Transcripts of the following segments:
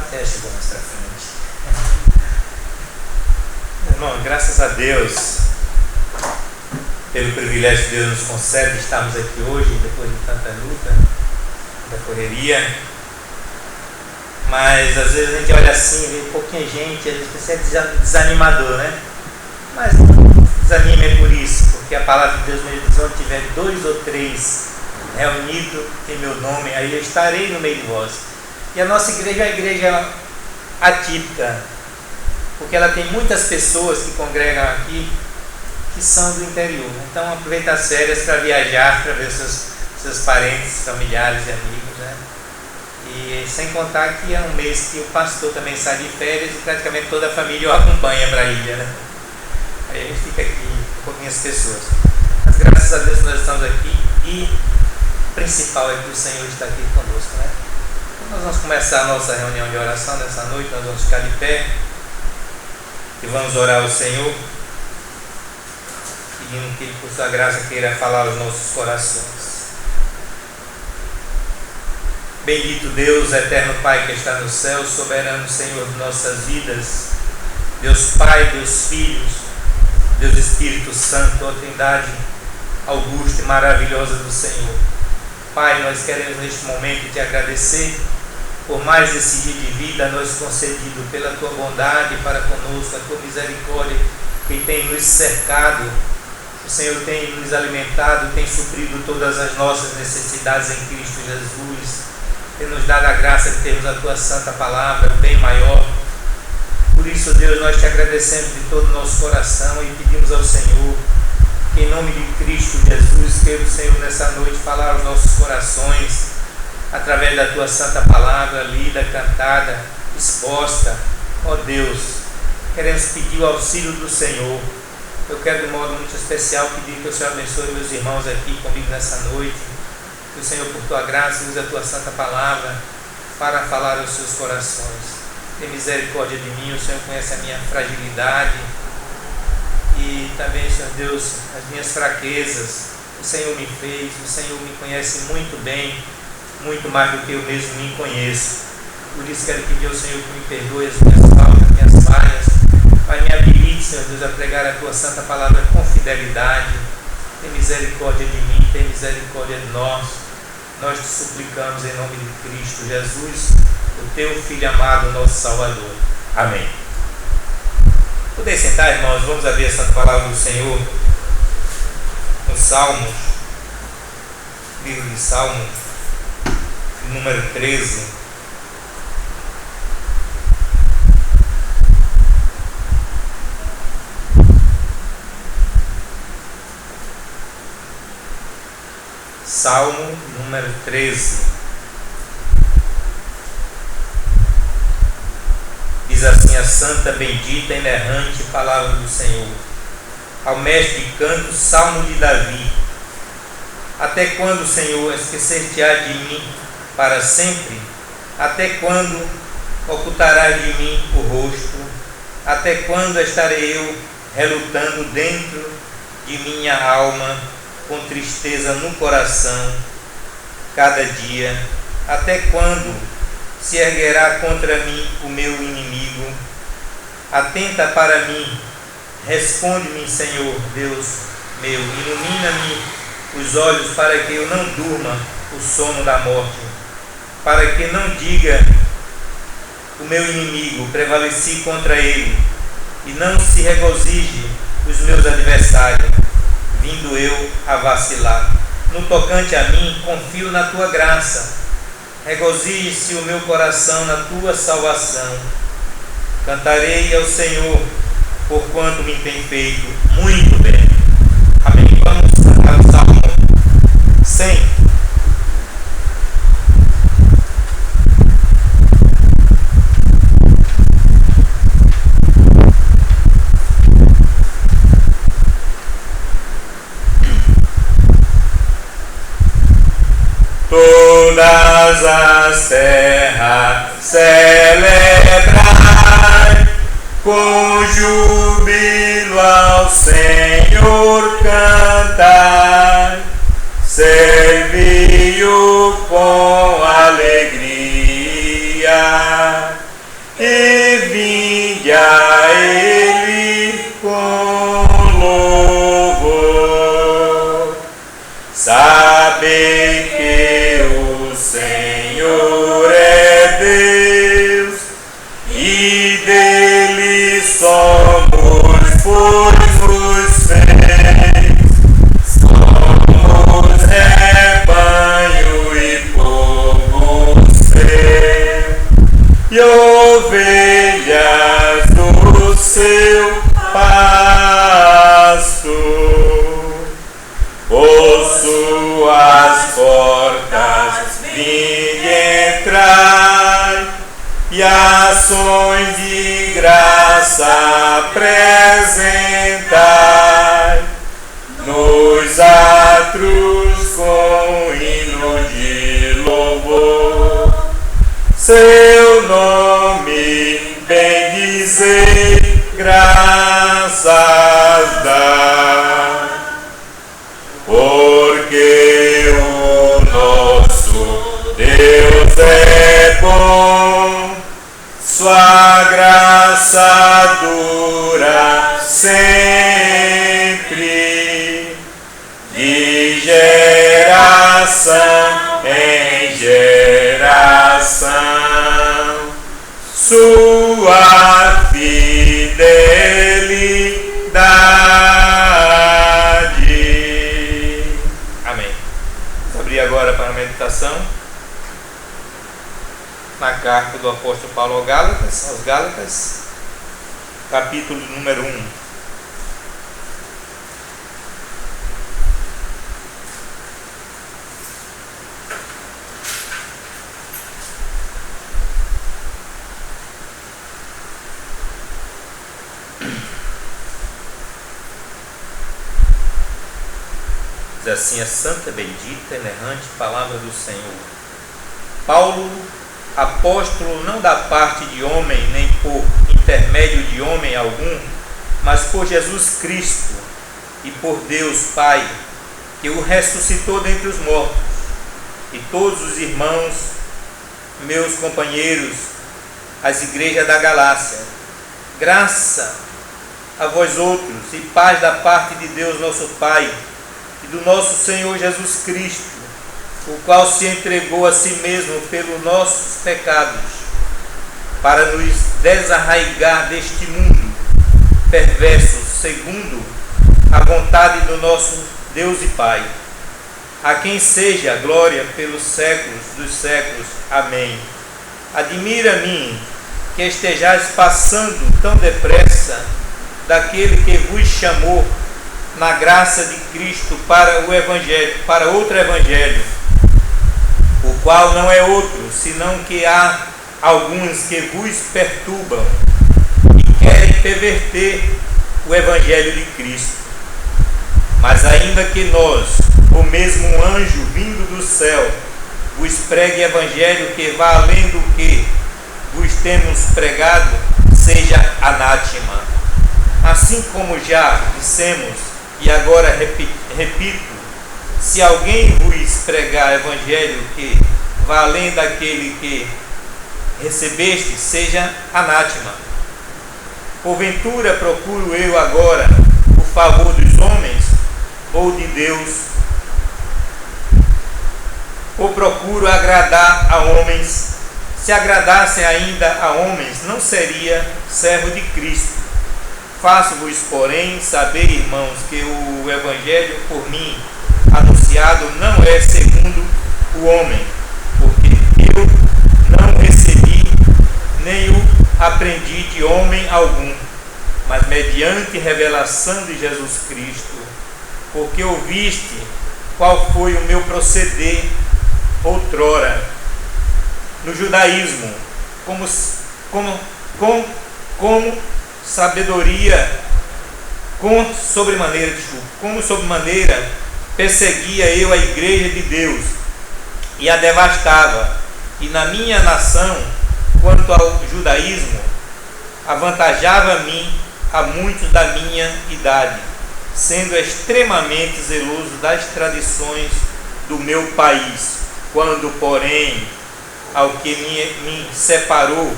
plateia chegou mais pra frente. Irmão, graças a Deus pelo privilégio que Deus nos concede de estarmos aqui hoje, depois de tanta luta, da correria. Mas às vezes a gente olha assim, vê pouquinha gente, às vezes é desanimador, né? Mas não desanime por isso, porque a palavra de Deus me diz: onde tiver 2 ou 3 reunidos em meu nome, aí eu estarei no meio de vós. E a nossa igreja é uma igreja atípica, porque ela tem muitas pessoas que congregam aqui que são do interior. Então aproveita as férias para viajar, para ver seus parentes, familiares e amigos, né? E sem contar que é um mês que o pastor também sai de férias e praticamente toda a família o acompanha para a ilha, né? Aí a gente fica aqui com pouquinhas pessoas. Mas graças a Deus nós estamos aqui, e o principal é que o Senhor está aqui conosco, né? Então nós vamos começar a nossa reunião de oração nessa noite. Nós vamos ficar de pé e vamos orar ao Senhor, pedindo que Ele, por sua graça, queira falar aos nossos corações. Bendito Deus, eterno Pai que está no céu, soberano Senhor de nossas vidas, Deus Pai, Deus Filho, Deus Espírito Santo, a Trindade augusta e maravilhosa do Senhor. Pai, nós queremos neste momento te agradecer por mais esse dia de vida nos concedido, pela tua bondade para conosco, a tua misericórdia que tem nos cercado. O Senhor tem nos alimentado, tem suprido todas as nossas necessidades em Cristo Jesus. Tem nos dado a graça de termos a tua santa palavra, bem maior. Por isso, Deus, nós te agradecemos de todo o nosso coração e pedimos ao Senhor que, em nome de Cristo Jesus, queira o Senhor nessa noite falar aos nossos corações através da tua santa palavra, lida, cantada, exposta. Ó Deus, queremos pedir o auxílio do Senhor. Eu quero, de modo muito especial, pedir que o Senhor abençoe meus irmãos aqui comigo nessa noite. Que o Senhor, por tua graça, use a tua santa palavra para falar aos seus corações. Tem misericórdia de mim, o Senhor conhece a minha fragilidade e também, Senhor Deus, as minhas fraquezas. O Senhor me fez, o Senhor me conhece muito bem, muito mais do que eu mesmo me conheço. Por isso quero pedir ao Senhor que me perdoe as minhas faltas, as minhas falhas. Pai, me habilite, Senhor Deus, a pregar a tua santa palavra com fidelidade. Tem misericórdia de mim, tem misericórdia de nós. Nós te suplicamos em nome de Cristo Jesus, o teu Filho amado, nosso Salvador. Amém. Podem sentar, irmãos, vamos abrir a santa palavra do Senhor no Salmos, livro de Salmos, número 13. Salmo número 13. Diz assim a santa, bendita e inerrante palavra do Senhor. Ao mestre de canto, salmo de Davi. Até quando, Senhor, esquecer-te-á de mim para sempre? Até quando ocultarás de mim o rosto? Até quando estarei eu relutando dentro de minha alma, com tristeza no coração, cada dia? Até quando se erguerá contra mim o meu inimigo? Atenta para mim, responde-me, Senhor Deus meu, ilumina-me os olhos para que eu não durma o sono da morte, para que não diga o meu inimigo, prevaleci contra ele, e não se regozije os meus adversários, vindo eu a vacilar. No tocante a mim, confio na tua graça, regozije-se o meu coração na tua salvação. Cantarei ao Senhor, porquanto me tem feito muito bem. Amém. Vamos cantar o Salmo 100. Todas as terras celebrai, com júbilo ao Senhor cantai, servi-o com alegria, louvor. Sabei que o Senhor é Deus e dele somos, pois nos fez. Somos rebanho e povo seu e ovelhas do seu pasto. Por suas portas vinde entrar e ações de graça apresentai. Nos atos com hino de louvor, seu nome bendizei, graças dai. Porque o nosso Deus é bom, sua graça dura sempre, de geração em geração, sua fidelidade. Amém. Vamos abrir agora para a meditação na carta do apóstolo Paulo aos Gálatas, capítulo número 1. Diz assim a santa, bendita, inerrante palavra do Senhor. Paulo, apóstolo, não da parte de homem, nem por intermédio de homem algum, mas por Jesus Cristo e por Deus Pai, que o ressuscitou dentre os mortos, e todos os irmãos, meus companheiros, as igrejas da Galácia. Graça a vós outros e paz da parte de Deus nosso Pai e do nosso Senhor Jesus Cristo, o qual se entregou a si mesmo pelos nossos pecados, para nos desarraigar deste mundo perverso, segundo a vontade do nosso Deus e Pai, a quem seja a glória pelos séculos dos séculos. Amém. Admira-me que estejais passando tão depressa daquele que vos chamou na graça de Cristo para o Evangelho, para outro Evangelho, o qual não é outro, senão que há alguns que vos perturbam e querem perverter o Evangelho de Cristo. Mas ainda que nós, ou mesmo um anjo vindo do céu, vos pregue Evangelho que vá além do que vos temos pregado, seja anátema. Assim como já dissemos, e agora repito, se alguém vos pregar Evangelho que vá além daquele que recebeste, seja anátema. Porventura procuro eu agora o favor dos homens ou de Deus? Ou procuro agradar a homens? Se agradassem ainda a homens, não seria servo de Cristo. Faço-vos, porém, saber, irmãos, que o Evangelho por mim anunciado não é segundo o homem, porque eu não recebi nem o aprendi de homem algum, mas mediante revelação de Jesus Cristo, porque ouviste qual foi o meu proceder outrora no judaísmo, como sabedoria, como sobremaneira perseguia eu a igreja de Deus e a devastava, e na minha nação, quanto ao judaísmo, avantajava a mim a muitos da minha idade, sendo extremamente zeloso das tradições do meu país. Quando, porém, ao que me separou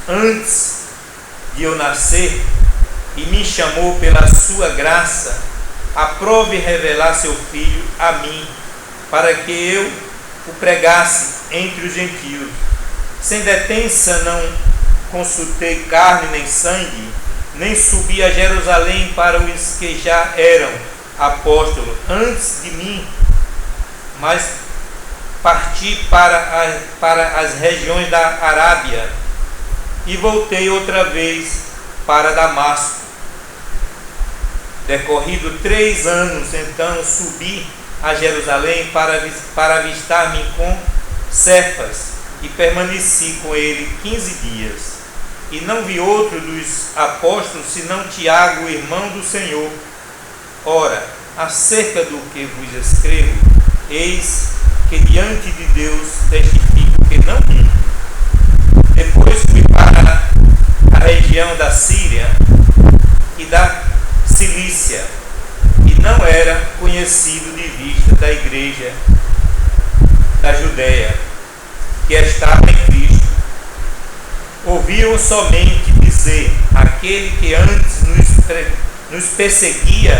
antes de eu nascer, e me chamou pela sua graça, aprove revelar seu Filho a mim, para que eu o pregasse entre os gentios. Sem detença não consultei carne nem sangue, nem subi a Jerusalém para os que já eram apóstolos antes de mim, mas parti para as regiões da Arábia e voltei outra vez para Damasco. Decorrido 3 anos, então subi a Jerusalém para avistar-me com Cefas e permaneci com ele 15 dias. E não vi outro dos apóstolos senão Tiago, irmão do Senhor. Ora, acerca do que vos escrevo, eis que diante de Deus testifico que não minto. Depois fui para a região da Síria e da Cilícia, e não era conhecido de vista da igreja da Judéia, que estava em Cristo. Ouviram somente dizer: aquele que antes nos perseguia,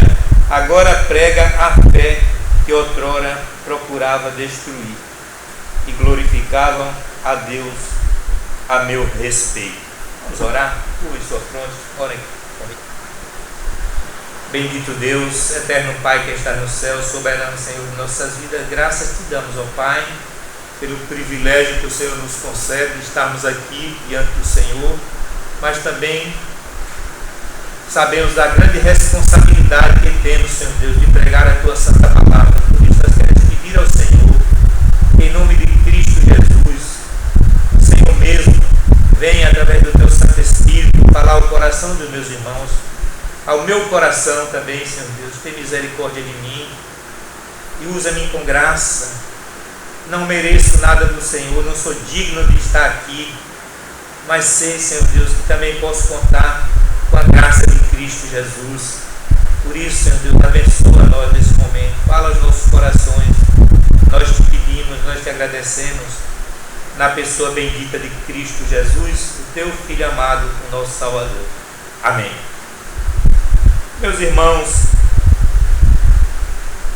agora prega a fé que outrora procurava destruir, e glorificavam a Deus a meu respeito. Vamos orar? Curve sua fronte, orem. Bendito Deus, eterno Pai que está no céu, soberano Senhor de nossas vidas, graças te damos, ó Pai, pelo privilégio que o Senhor nos concede de estarmos aqui diante do Senhor, mas também sabemos da grande responsabilidade que temos, Senhor Deus, de pregar a Tua Santa Palavra. Por isso nós queremos pedir ao Senhor, em nome de Cristo Jesus, o Senhor mesmo venha através do Teu Santo Espírito falar ao coração dos meus irmãos, ao meu coração também, Senhor Deus. Tem misericórdia de mim e usa-me com graça. Não mereço nada do Senhor, não sou digno de estar aqui, mas sei, Senhor Deus, que também posso contar com a graça de Cristo Jesus. Por isso, Senhor Deus, abençoa nós nesse momento, fala aos nossos corações. Nós te pedimos, nós te agradecemos, na pessoa bendita de Cristo Jesus, o teu Filho amado, o nosso Salvador. Amém. Meus irmãos,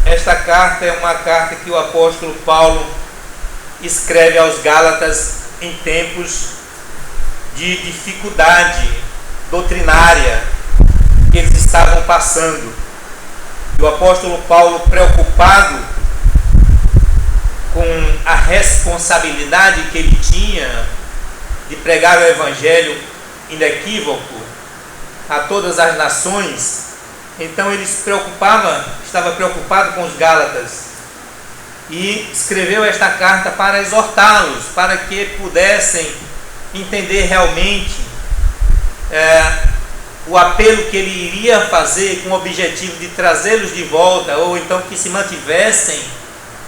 esta carta é uma carta que o apóstolo Paulo escreve aos Gálatas em tempos de dificuldade doutrinária que eles estavam passando. E o apóstolo Paulo, preocupado com a responsabilidade que ele tinha de pregar o evangelho inequívoco a todas as nações, então ele estava preocupado com os Gálatas e escreveu esta carta para exortá-los, para que pudessem entender realmente o apelo que ele iria fazer com o objetivo de trazê-los de volta, ou então que se mantivessem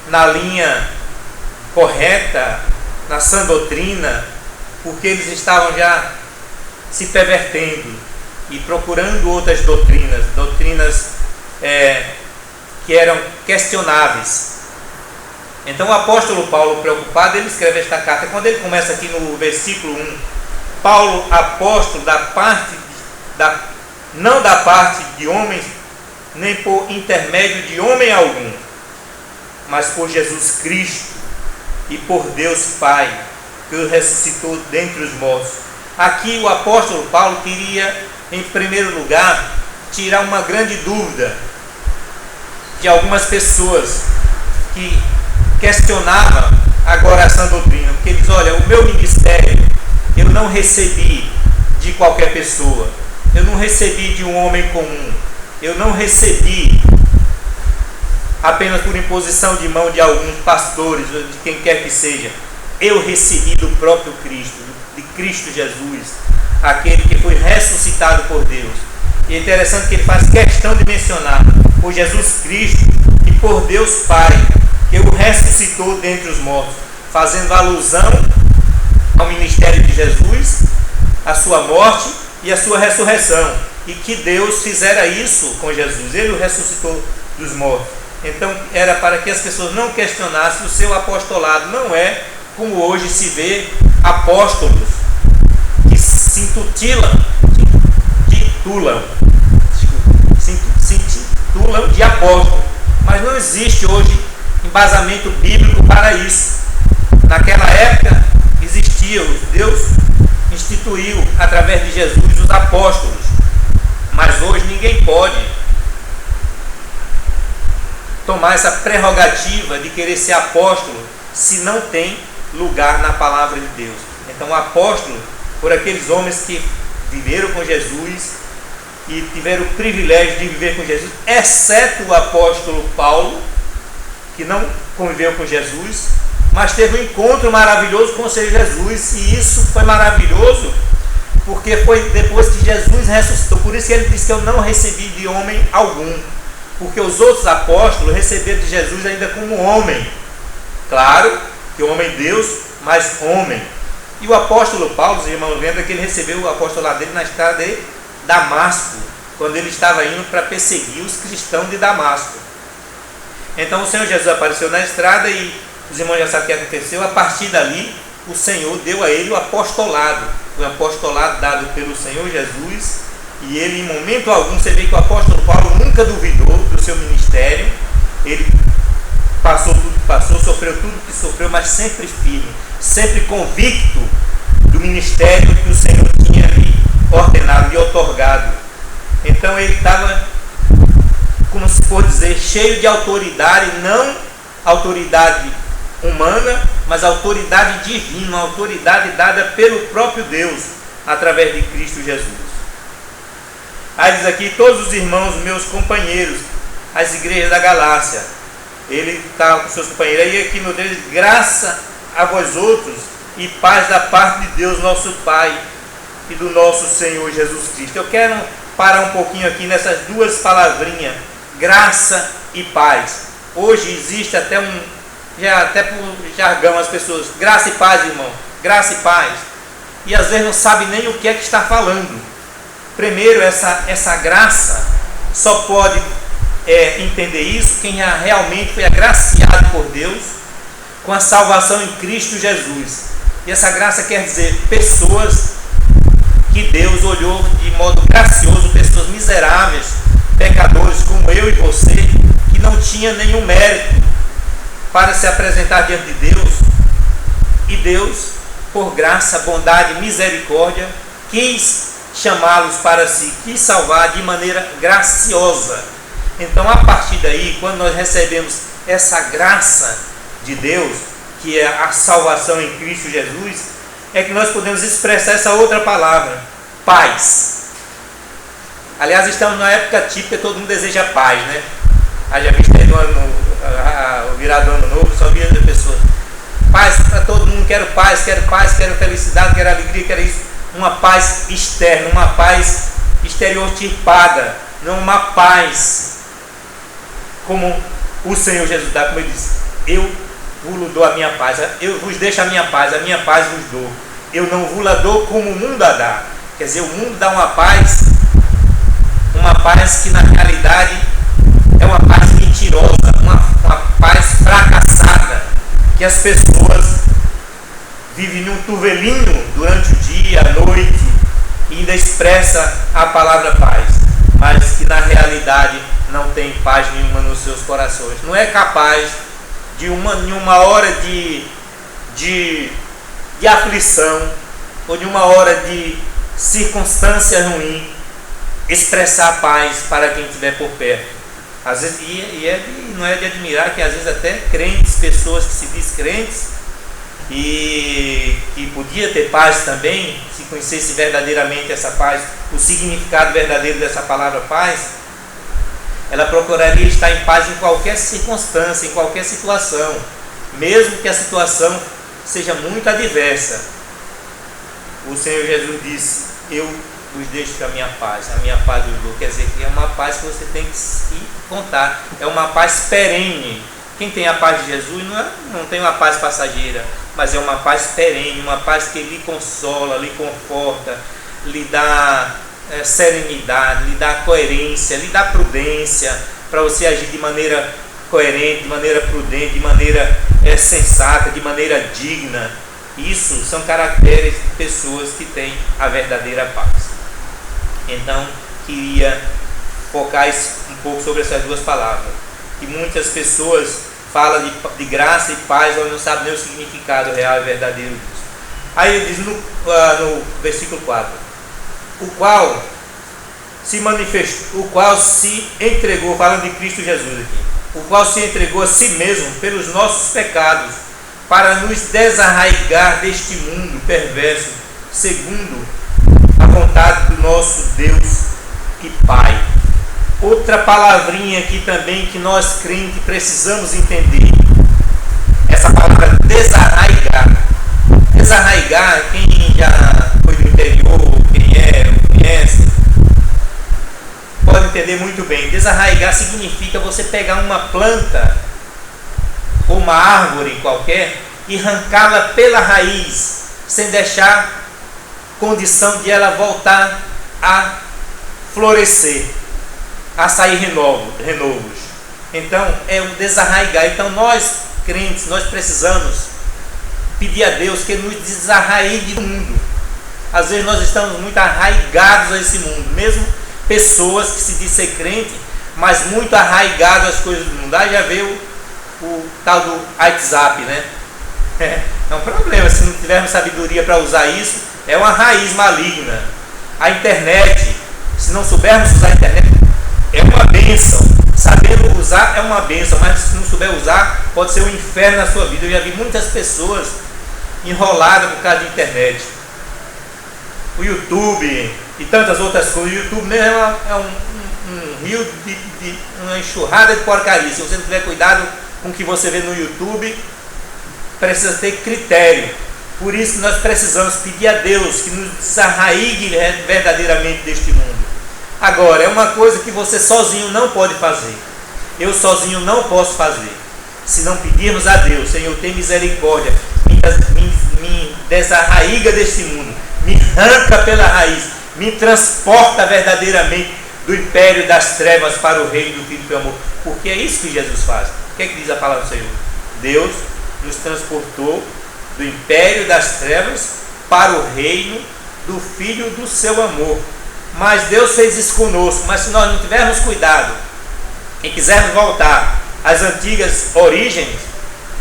na linha correta, na sã doutrina, porque eles estavam já se pervertendo e procurando outras doutrinas que eram questionáveis. Então o apóstolo Paulo, preocupado, ele escreve esta carta. Quando ele começa aqui no versículo 1, Paulo, apóstolo não da parte de homens, nem por intermédio de homem algum, mas por Jesus Cristo e por Deus Pai, que o ressuscitou dentre os mortos. Aqui o apóstolo Paulo queria, em primeiro lugar, tirar uma grande dúvida de algumas pessoas que questionavam agora essa doutrina, porque eles: olha, o meu ministério eu não recebi de qualquer pessoa, eu não recebi de um homem comum, eu não recebi apenas por imposição de mão de alguns pastores, ou de quem quer que seja. Eu recebi do próprio Cristo, de Cristo Jesus, aquele que foi ressuscitado por Deus. E é interessante que ele faz questão de mencionar por Jesus Cristo e por Deus Pai, que o ressuscitou dentre os mortos, fazendo alusão ao ministério de Jesus, a sua morte e a sua ressurreição, e que Deus fizera isso com Jesus, ele o ressuscitou dos mortos. Então era para que as pessoas não questionassem o seu apostolado. Não é como hoje se vê apóstolos que se intitulam de se intitulam de apóstolo, mas não existe hoje embasamento bíblico para isso. Naquela época existia, Deus instituiu através de Jesus os apóstolos, mas hoje ninguém pode tomar essa prerrogativa de querer ser apóstolo se não tem lugar na palavra de Deus. Então o apóstolo, por aqueles homens que viveram com Jesus e tiveram o privilégio de viver com Jesus, exceto o apóstolo Paulo, que não conviveu com Jesus, mas teve um encontro maravilhoso com o Senhor Jesus, e isso foi maravilhoso porque foi depois que Jesus ressuscitou. Por isso que ele disse que eu não recebi de homem algum, porque os outros apóstolos receberam de Jesus ainda como homem, claro que homem Deus, mas homem. E o apóstolo Paulo, os irmãos lembram que ele recebeu o apostolado dele na estrada de Damasco, quando ele estava indo para perseguir os cristãos de Damasco. Então o Senhor Jesus apareceu na estrada e os irmãos já sabem o que aconteceu. A partir dali o Senhor deu a ele o apostolado dado pelo Senhor Jesus, e ele em momento algum, você vê que o apóstolo Paulo nunca duvidou do seu ministério. Ele passou tudo que passou, sofreu tudo que sofreu, mas sempre firme, sempre convicto do ministério que o Senhor tinha lhe ordenado e otorgado. Então ele estava, como se for dizer, cheio de autoridade, não autoridade humana, mas autoridade divina, uma autoridade dada pelo próprio Deus, através de Cristo Jesus. Aí diz aqui: todos os irmãos, meus companheiros, as igrejas da Galácia. Ele está com seus companheiros, e aqui no 3: graça a vós outros e paz da parte de Deus nosso Pai e do nosso Senhor Jesus Cristo. Eu quero parar um pouquinho aqui nessas duas palavrinhas, graça e paz. Hoje existe até até por jargão as pessoas, graça e paz, irmão, graça e paz, e às vezes não sabe nem o que é que está falando. Primeiro, essa graça só pode entender isso quem já realmente foi agraciado por Deus com a salvação em Cristo Jesus. E essa graça quer dizer pessoas que Deus olhou de modo gracioso, pessoas miseráveis, pecadores como eu e você, que não tinha nenhum mérito para se apresentar diante de Deus, e Deus, por graça, bondade e misericórdia, quis chamá-los para si, quis salvar de maneira graciosa. Então, a partir daí, quando nós recebemos essa graça de Deus, que é a salvação em Cristo Jesus, é que nós podemos expressar essa outra palavra, paz. Aliás, estamos numa época típica, todo mundo deseja paz, né? Já visto aí o virado ano novo, só via pessoas, paz para todo mundo, quero paz, quero felicidade, quero alegria, quero isso. Uma paz externa, uma paz estereotipada, não uma paz como o Senhor Jesus dá, como ele disse: eu vos dou a minha paz, eu vos deixo a minha paz vos dou, eu não vos dou como o mundo a dá. Quer dizer, o mundo dá uma paz que na realidade é uma paz mentirosa, uma paz fracassada, que as pessoas vivem num turvelinho durante o dia, a noite, e ainda expressa a palavra paz, mas que na realidade não tem paz nenhuma nos seus corações. Não é capaz de em uma hora de aflição, ou de uma hora de circunstância ruim, expressar paz para quem estiver por perto. Às vezes, não é de admirar que às vezes até crentes, pessoas que se diz crentes e que podia ter paz também, se conhecesse verdadeiramente essa paz, o significado verdadeiro dessa palavra paz, ela procuraria estar em paz em qualquer circunstância, em qualquer situação, mesmo que a situação seja muito adversa. O Senhor Jesus disse: eu vos deixo a minha paz vos dou. Quer dizer que é uma paz que você tem que se contar, é uma paz perene. Quem tem a paz de Jesus não tem uma paz passageira, mas é uma paz perene, uma paz que lhe consola, lhe conforta, lhe dá serenidade, lhe dá coerência, lhe dá prudência para você agir de maneira coerente, de maneira prudente, de maneira sensata, de maneira digna. Isso são caracteres de pessoas que têm a verdadeira paz. Então, queria focar um pouco sobre essas duas palavras. E muitas pessoas falam de graça e paz, mas não sabem nem o significado real e verdadeiro disso. Aí ele diz no versículo 4: o qual se manifestou, o qual se entregou, falando de Cristo Jesus aqui, o qual se entregou a si mesmo pelos nossos pecados, para nos desarraigar deste mundo perverso, segundo a vontade do nosso Deus e Pai. Outra palavrinha aqui também que nós crentes precisamos entender. Essa palavra desarraigar. Desarraigar, quem já foi do interior, quem conhece, pode entender muito bem. Desarraigar significa você pegar uma planta ou uma árvore qualquer e arrancá-la pela raiz, sem deixar condição de ela voltar a florescer, a sair renovos. Então é um desarraigar. Então nós crentes, nós precisamos pedir a Deus que nos desarraigue do mundo. Às vezes nós estamos muito arraigados a esse mundo, mesmo pessoas que se dizem ser crente, mas muito arraigados às coisas do mundo. Aí já veio o tal do WhatsApp, né? É um problema, se não tivermos sabedoria para usar isso, é uma raiz maligna. A internet, se não soubermos usar a internet, é uma bênção. Sabendo usar é uma bênção, mas se não souber usar, pode ser um inferno na sua vida. Eu já vi muitas pessoas enroladas por causa da internet. O YouTube e tantas outras coisas. O YouTube mesmo é um rio de uma enxurrada de porcaria. Se você não tiver cuidado com o que você vê no YouTube, precisa ter critério. Por isso que nós precisamos pedir a Deus que nos desarraigue verdadeiramente deste mundo. Agora, é uma coisa que você sozinho não pode fazer. Eu sozinho não posso fazer. Se não pedirmos a Deus: Senhor, tem misericórdia, me desarraiga deste mundo, me arranca pela raiz, me transporta verdadeiramente do império das trevas para o reino do Filho do amor. Porque é isso que Jesus faz. O que é que diz a palavra do Senhor? Deus nos transportou do império das trevas para o reino do Filho do seu amor. Mas Deus fez isso conosco. Mas se nós não tivermos cuidado e quisermos voltar às antigas origens,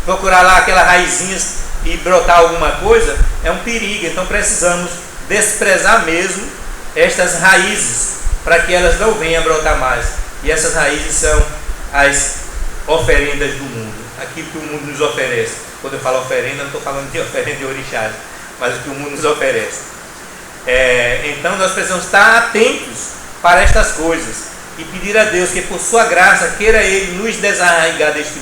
procurar lá aquelas raizinhas e brotar alguma coisa, é um perigo. Então precisamos desprezar mesmo estas raízes, para que elas não venham a brotar mais. E essas raízes são as oferendas do mundo, aquilo que o mundo nos oferece. Quando eu falo oferenda, não estou falando de oferenda de orixás, mas o que o mundo nos oferece. Então nós precisamos estar atentos para estas coisas e pedir a Deus que por sua graça queira Ele nos desarraigar deste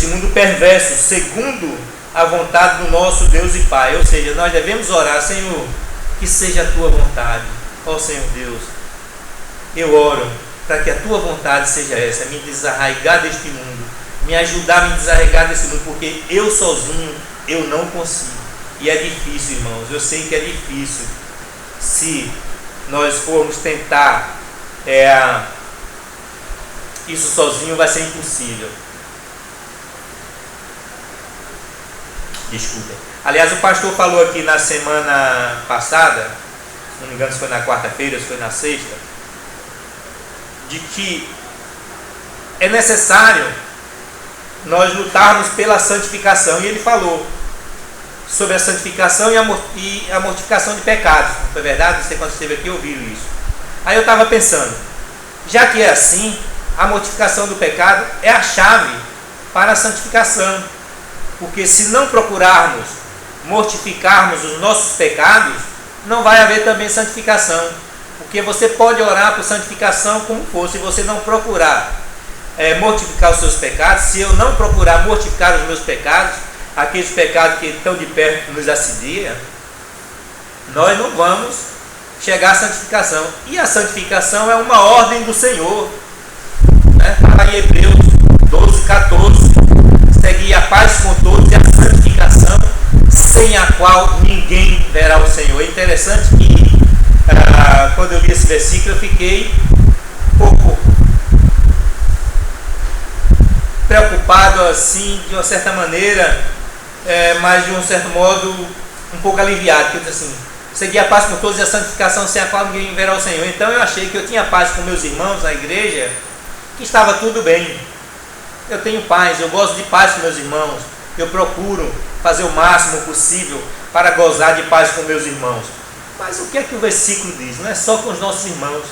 mundo perverso, segundo a vontade do nosso Deus e Pai. Ou seja, nós devemos orar: Senhor, que seja a tua vontade. Ó Senhor Deus, eu oro para que a tua vontade seja essa, me desarraigar deste mundo, me ajudar a me desarraigar desse mundo, porque eu sozinho eu não consigo. E é difícil, irmãos, eu sei que é difícil. Se nós formos tentar isso sozinho, vai ser impossível. Desculpa. Aliás, o pastor falou aqui na semana passada, se não me engano se foi na quarta-feira, se foi na sexta, de que é necessário nós lutarmos pela santificação. E ele falou sobre a santificação e a mortificação de pecados. Não foi verdade? Você, quando esteve aqui, ouviu isso. Aí eu estava pensando, já que é assim, a mortificação do pecado é a chave para a santificação. Porque se não procurarmos mortificarmos os nossos pecados, não vai haver também santificação. Porque você pode orar por santificação como for, se você não procurar mortificar os seus pecados. Se eu não procurar mortificar os meus pecados, aqueles pecados que estão de perto nos assediam, nós não vamos chegar à santificação. E a santificação é uma ordem do Senhor, né? Fala em Hebreus 12:14: segui a paz com todos e a santificação, sem a qual ninguém verá o Senhor. É interessante que quando eu li esse versículo, eu fiquei um pouco preocupado, assim, de uma certa maneira, mas de um certo modo um pouco aliviado, porque eu disse assim: Segui a paz com todos e a santificação, sem a qual ninguém verá o Senhor. Então eu achei que eu tinha paz com meus irmãos na igreja, que estava tudo bem. Eu tenho paz, eu gosto de paz com meus irmãos. Eu procuro fazer o máximo possível para gozar de paz com meus irmãos. Mas o que é que o versículo diz? Não é só com os nossos irmãos.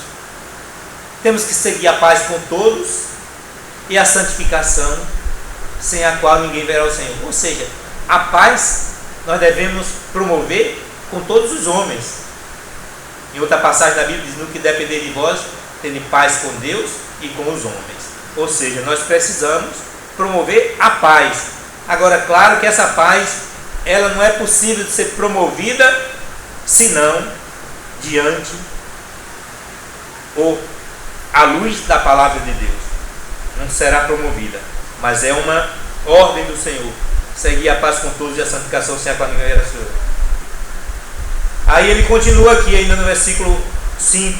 Temos que seguir a paz com todos e a santificação, sem a qual ninguém verá o Senhor. Ou seja, a paz nós devemos promover com todos os homens. Em outra passagem da Bíblia diz: no que depender de vós, tende paz com Deus e com os homens. Ou seja, nós precisamos promover a paz. Agora, claro que essa paz, ela não é possível de ser promovida senão diante ou à luz da palavra de Deus. Não será promovida, mas é uma ordem do Senhor: seguir a paz com todos e a santificação, sem a qual ninguém verá o Senhor. Aí ele continua aqui ainda no versículo 5: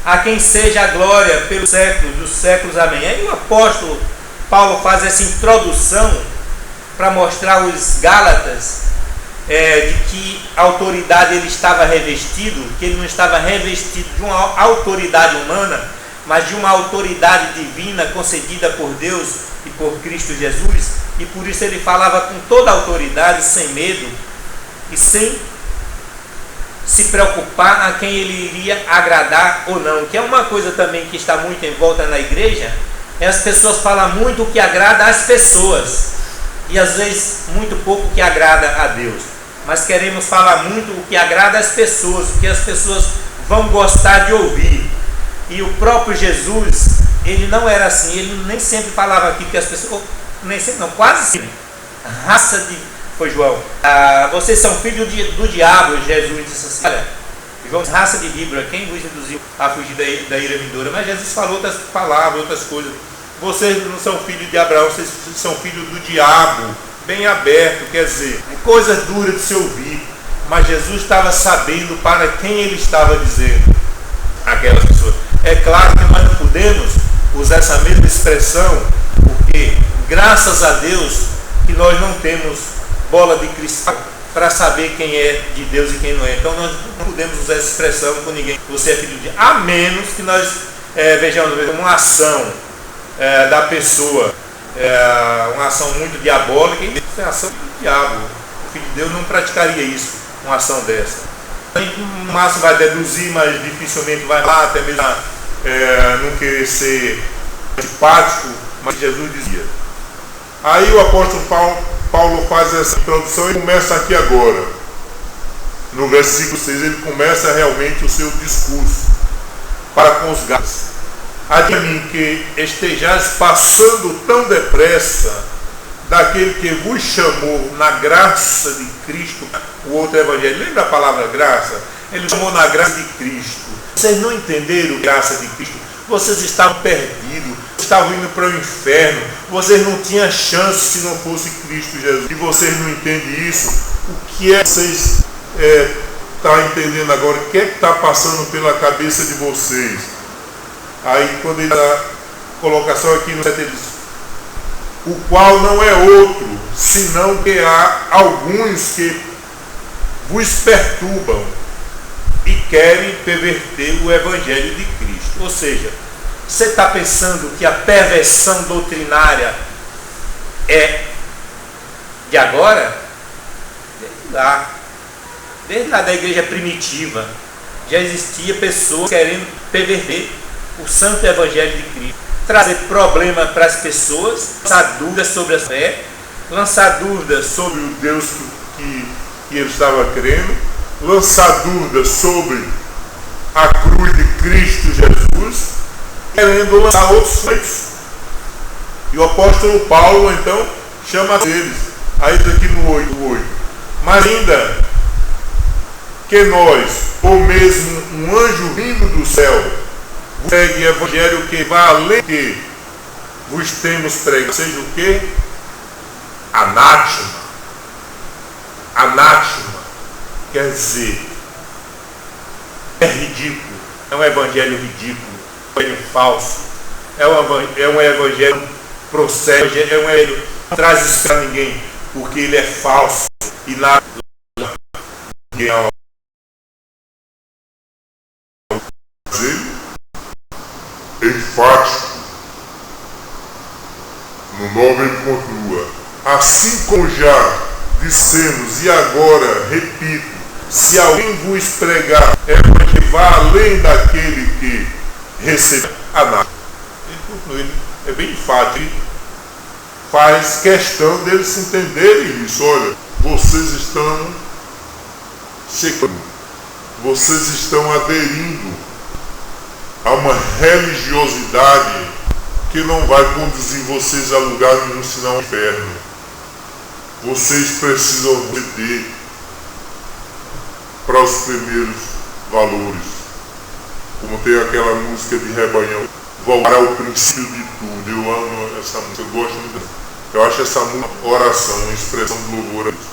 a quem seja a glória pelos séculos dos séculos, amém. Aí o apóstolo Paulo faz essa introdução para mostrar aos Gálatas de que autoridade ele estava revestido, que ele não estava revestido de uma autoridade humana, mas de uma autoridade divina concedida por Deus e por Cristo Jesus, e por isso ele falava com toda a autoridade, sem medo e sem se preocupar a quem ele iria agradar ou não, que é uma coisa também que está muito em volta na igreja. As pessoas falam muito o que agrada às pessoas e às vezes muito pouco o que agrada a Deus, mas queremos falar muito o que agrada às pessoas, o que as pessoas vão gostar de ouvir. E o próprio Jesus, ele não era assim, ele nem sempre falava aqui que as pessoas, nem sempre não, quase sempre, raça de... Foi João, vocês são filhos do diabo. Jesus disse assim: olha, João, raça de víbora, quem vos induziu a fugir da ira vindoura? Mas Jesus falou outras palavras, outras coisas. Vocês não são filhos de Abraão, vocês são filhos do diabo. Bem aberto, quer dizer, é coisa dura de se ouvir, mas Jesus estava sabendo para quem ele estava dizendo aquelas pessoas. É claro que nós não podemos usar essa mesma expressão, porque graças a Deus que nós não temos bola de cristal para saber quem é de Deus e quem não é. Então nós não podemos usar essa expressão com ninguém: você é filho de Deus, a menos que nós vejamos uma ação da pessoa, uma ação muito diabólica, e isso é ação do diabo. O filho de Deus não praticaria isso, uma ação dessa. A gente no máximo vai deduzir, mas dificilmente vai lá, até mesmo não querer ser antipático, mas Jesus dizia. Aí o apóstolo Paulo faz essa introdução e começa aqui agora. No versículo 6 ele começa realmente o seu discurso para com os Gálatas. Adiante a mim que estejais passando tão depressa daquele que vos chamou na graça de Cristo, o outro evangelho. Lembra a palavra graça? Ele chamou na graça de Cristo. Vocês não entenderam graça de Cristo? Vocês estavam perdidos, estavam indo para o inferno, vocês não tinham chance se não fosse Cristo Jesus. E vocês não entendem isso, o que é que vocês estão entendendo agora? O que é que está passando pela cabeça de vocês? Aí quando ele dá a colocação aqui no 7, ele diz: o qual não é outro, senão que há alguns que vos perturbam e querem perverter o evangelho de Cristo. Ou seja, você está pensando que a perversão doutrinária é de agora? Desde lá da igreja primitiva já existia pessoas querendo perverter o santo evangelho de Cristo, trazer problema para as pessoas, lançar dúvidas sobre a fé, lançar dúvidas sobre o Deus que ele estava crendo, lançar dúvidas sobre a cruz de Cristo Jesus, querendo lançar outros feitos. E o apóstolo Paulo então chama eles, aí daqui no 8, mas ainda que nós, ou mesmo um anjo vindo do céu, segue evangelho que vai além do que vos temos pregado, seja o que? Anátema. Anátema quer dizer, é ridículo, é um evangelho ridículo, é um evangelho falso, é um evangelho procede, é um evangelho que não traz isso para ninguém, porque ele é falso e nada ninguém enfático. No 9 ele continua: assim como já dissemos e agora repito, se alguém vos pregar evangelho, vá além daquele que recebeu a nada. Ele é bem enfático, ele faz questão deles entenderem isso. Olha, vocês estão chegando, vocês estão aderindo a uma religiosidade que não vai conduzir vocês a lugar nenhum senão ao inferno. Vocês precisam ceder para os primeiros valores. Como tem aquela música de Rebanhão, voltar ao princípio de tudo. Eu amo essa música, eu gosto muito. Eu acho essa música uma oração, uma expressão de louvor a Deus.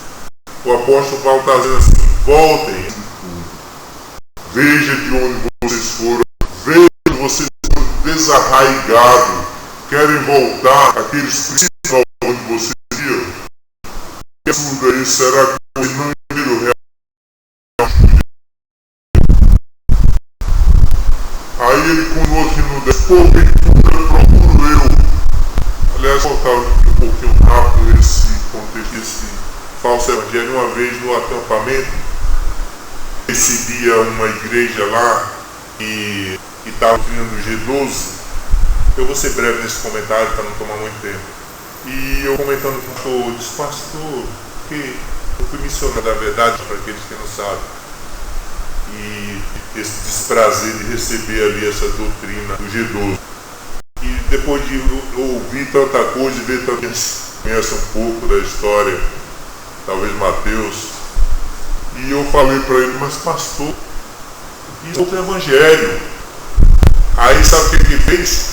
O apóstolo Paulo está dizendo assim: voltem, veja de onde vocês foram, veja que vocês foram desarraigados, querem voltar àqueles princípios onde vocês viram. Que absurdo é isso? Será que vocês não entenderam o real? Aí ele continua aqui no 10: porventura procuro eu. Aliás, vou voltar um pouquinho rápido esse contexto, esse falso evangelho. Uma vez no acampamento, recebia uma igreja lá e estava no G12. Eu vou ser breve nesse comentário para não tomar muito tempo. E eu comentando com o pastor, disse: pastor, que eu fui missionário da verdade, para aqueles que não sabem, e esse desprazer de receber ali essa doutrina do G12. E depois de ouvir tanta coisa e ver tanta gente conhece um pouco da história, talvez Mateus, e eu falei para ele: mas pastor, isso é outro evangelho. Aí sabe o que ele fez?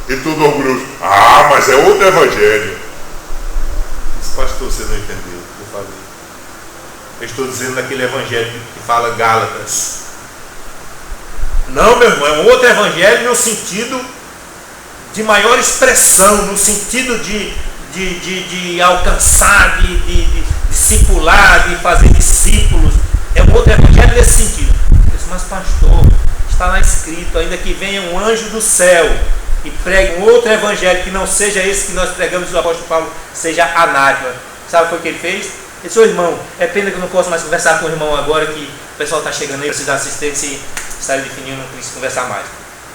Ele todo orgulhoso: ah, mas é outro evangelho. Disse: pastor, você não entendeu o que eu falei. Eu estou dizendo daquele evangelho que fala Gálatas. Não, meu irmão, é um outro evangelho no sentido de maior expressão, no sentido de alcançar, de discipular, de fazer discípulos. É um outro evangelho nesse sentido. Eu disse: mas pastor, está lá escrito: ainda que venha um anjo do céu e pregue um outro evangelho que não seja esse que nós pregamos, do apóstolo Paulo, seja anátema. Sabe o que ele fez? Ele disse: ô irmão, é pena que eu não posso mais conversar com o irmão agora, que o pessoal está chegando aí, precisa de assistência e saiu de fininho, não quis conversar mais.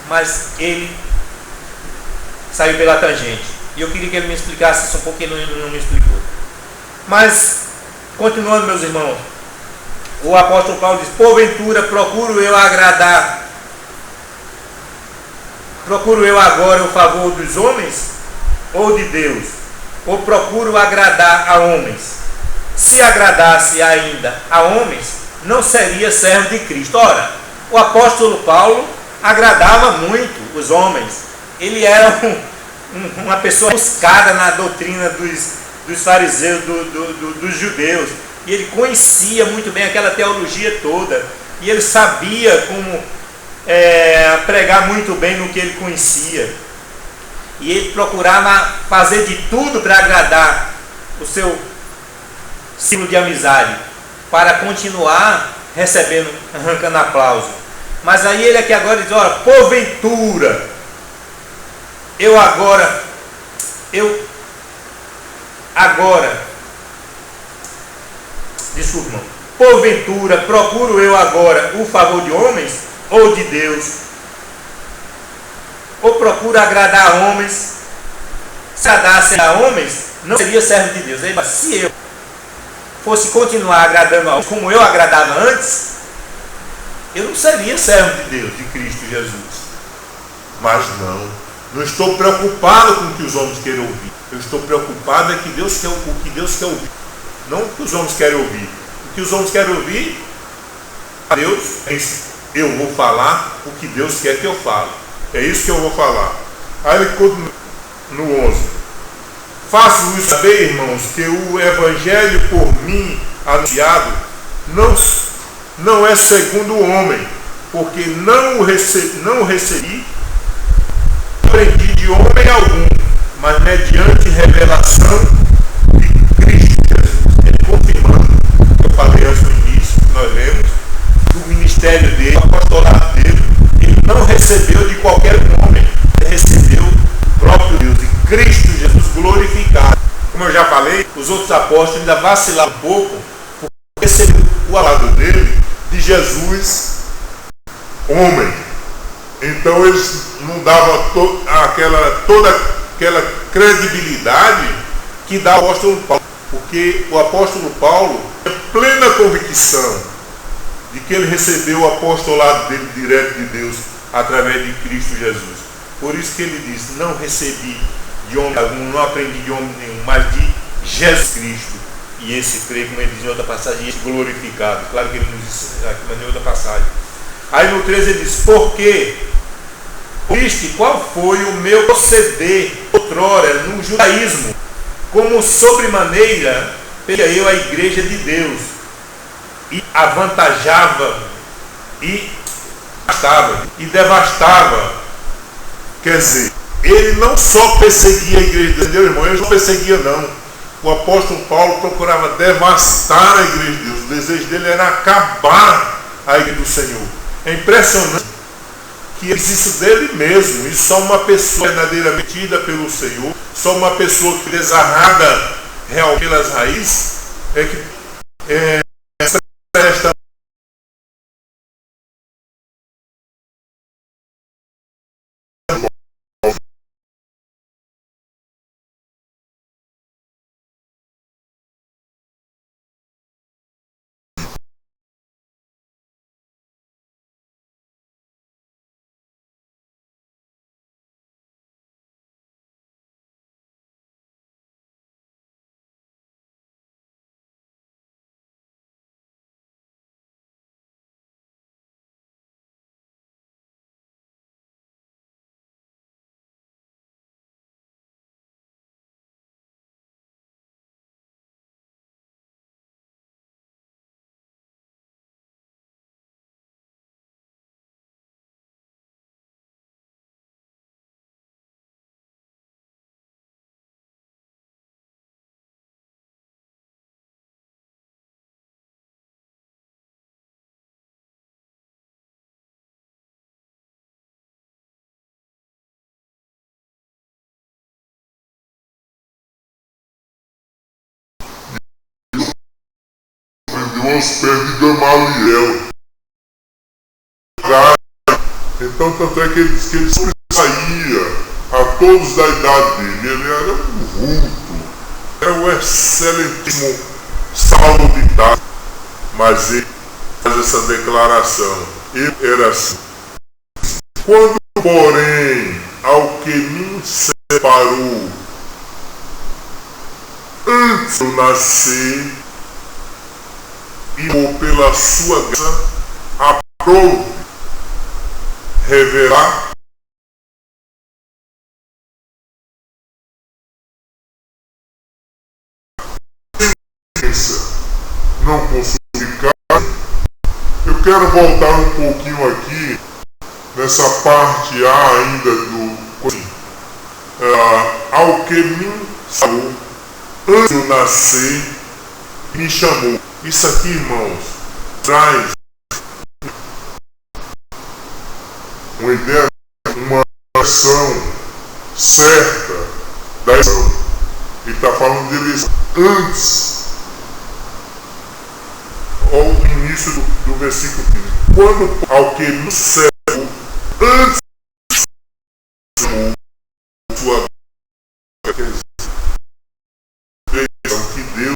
Mas ele saiu pela tangente. E eu queria que ele me explicasse isso um pouco, ele não me explicou. Mas, continuando, meus irmãos, o apóstolo Paulo diz: porventura procuro eu agradar, procuro eu agora o favor dos homens ou de Deus? Ou procuro agradar a homens? Se agradasse ainda a homens, não seria servo de Cristo. Ora, o apóstolo Paulo agradava muito os homens. Ele era uma pessoa buscada na doutrina dos fariseus, dos judeus. E ele conhecia muito bem aquela teologia toda. E ele sabia como pregar muito bem no que ele conhecia. E ele procurava fazer de tudo para agradar o seu círculo de amizade, para continuar recebendo, arrancando aplauso. Mas aí ele aqui agora diz: ora, porventura, desculpa, irmão, porventura procuro eu agora o favor de homens ou de Deus? Ou procuro agradar a homens? Se agradasse a homens, não seria servo de Deus. Ele fala: se eu fosse continuar agradando a homens como eu agradava antes, eu não seria servo de Deus, de Cristo Jesus. Mas não estou preocupado com o que os homens querem ouvir. Eu estou preocupado é que Deus quer, o que Deus quer ouvir, não o que os homens querem ouvir. O que os homens querem ouvir, Deus, eu vou falar o que Deus quer que eu fale. É isso que eu vou falar. Aí ele continua no 11: faço-vos saber, irmãos, que o evangelho por mim anunciado não é segundo o homem, porque não o recebi, aprendi de homem algum, mas mediante revelação de Cristo Jesus. Ele confirmando o que eu falei antes no início, que nós lemos, do ministério dele, do apostolado dele. Ele não recebeu de qualquer já falei, os outros apóstolos ainda vacilaram um pouco, porque receberam o lado dele de Jesus homem. Então eles não davam toda aquela credibilidade que dá o apóstolo Paulo, porque o apóstolo Paulo tem plena convicção de que ele recebeu o apostolado dele direto de Deus através de Cristo Jesus. Por isso que ele diz: não recebi de homem algum, não aprendi de homem nenhum, mas de Jesus Cristo. E esse creio, como ele diz em outra passagem, esse glorificado. Claro que ele nos diz aqui, mas em outra passagem. Aí no 13 ele diz: porque viste qual foi o meu proceder outrora no judaísmo, como sobremaneira pedia eu a igreja de Deus, e avantajava, e devastava. Quer dizer, ele não só perseguia a igreja de Deus, irmão, ele não perseguia não. O apóstolo Paulo procurava devastar a igreja de Deus. O desejo dele era acabar a igreja do Senhor. É impressionante que diz isso dele mesmo. E só uma pessoa verdadeiramente tida pelo Senhor, só uma pessoa que desarrada realmente pelas raízes, é que presta aos pés de Gamaliel. Então, tanto é que ele diz que ele sobressaía a todos da idade dele. Ele era um vulto, é o excelentíssimo Saulo de Tarso. Mas ele faz essa declaração. Ele era assim: quando, porém, ao que me separou antes de eu nascer, e pela sua graça aprove revelar não consumir carne. Eu quero voltar um pouquinho aqui nessa parte A ainda do ao que me chamou antes de eu nascer, me chamou. Isso aqui, irmãos, traz uma ideia, uma versão certa da eleição. Ele está falando deles antes, ou no início do versículo 15. Quando ao que no céu antes chamou sua eleição, que Deus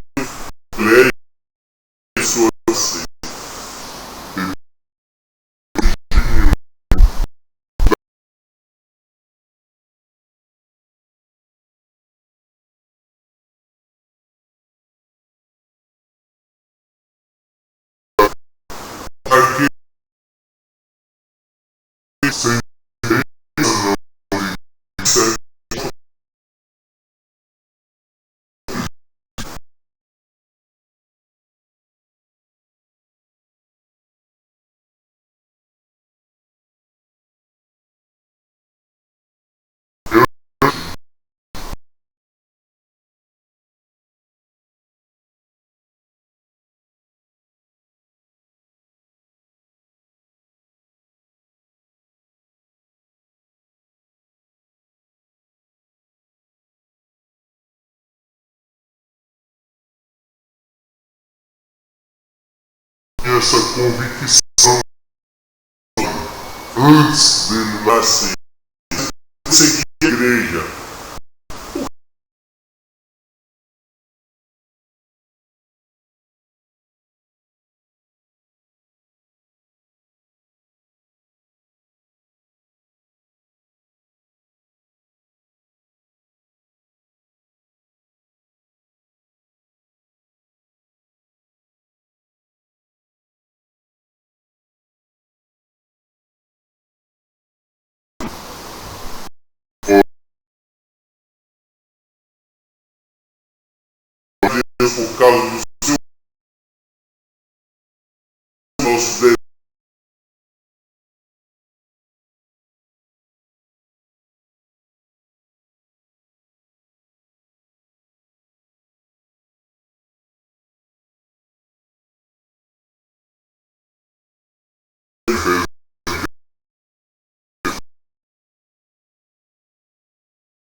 lê sobre você. Aqui sem tinha essa convicção antes dele nascer. Ele seguia a igreja. Por causa do seu nosso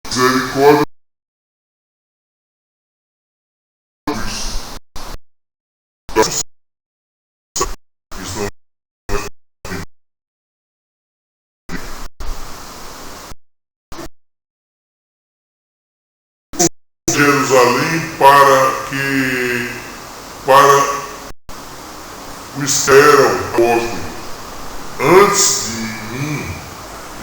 misericórdia. Isso não é Jerusalém para os que eram apóstolos antes de mim,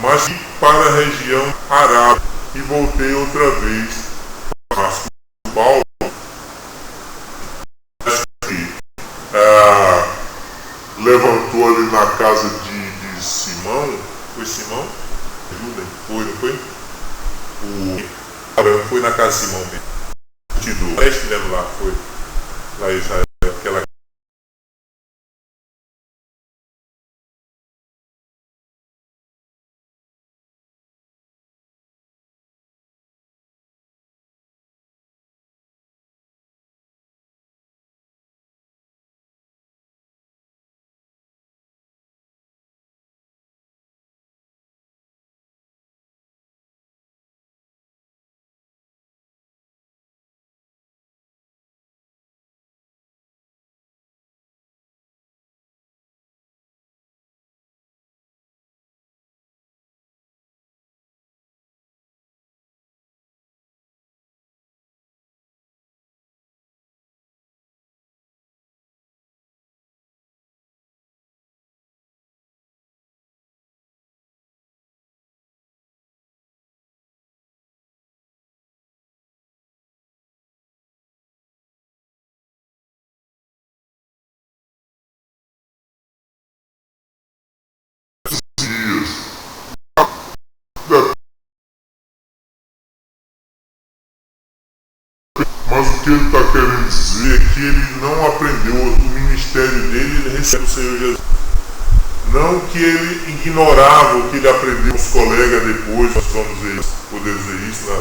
mas para a região arábica. E voltei outra vez para Paulo, levantou ali na casa de Simão. Foi Simão? Judas? Foi, não foi? Foi na casa de Simão mesmo. Leste mesmo lá, foi. Lá em Israel, aquela Mas o que ele está querendo dizer é que ele não aprendeu o ministério dele, ele recebeu o Senhor Jesus. Não que ele ignorava o que ele aprendeu com os colegas depois, nós vamos poder dizer isso na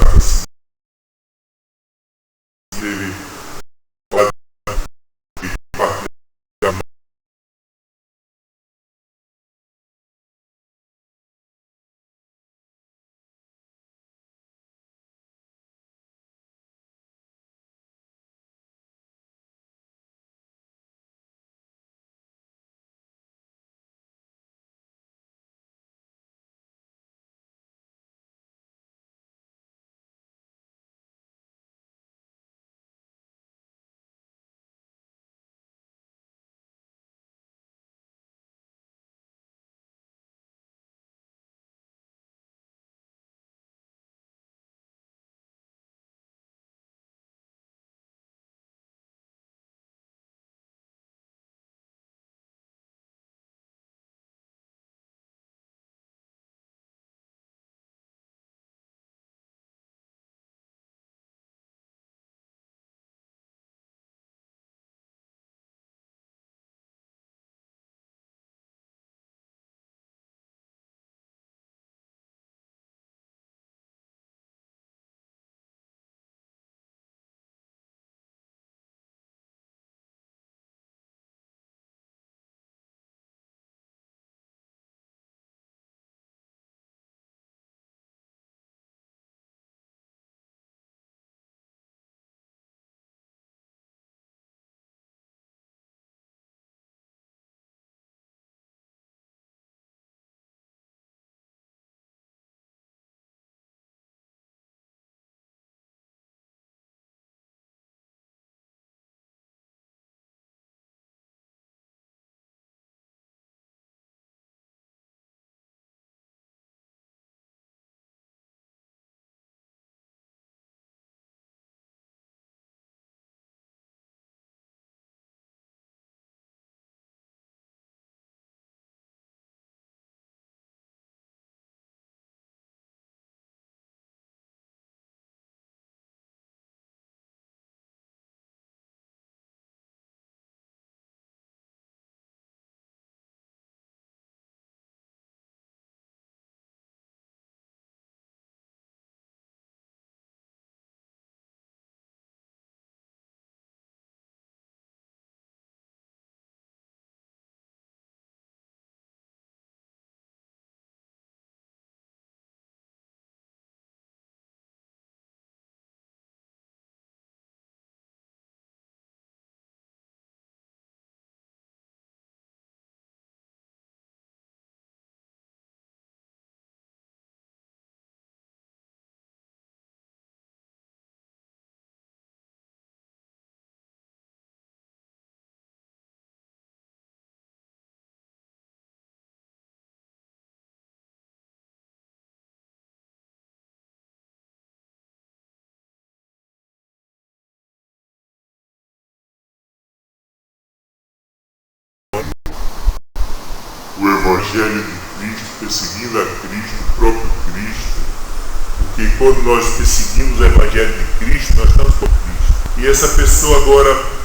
Evangelho de Cristo, perseguindo a Cristo, o próprio Cristo. Porque quando nós perseguimos o Evangelho de Cristo, nós estamos com Cristo. E essa pessoa agora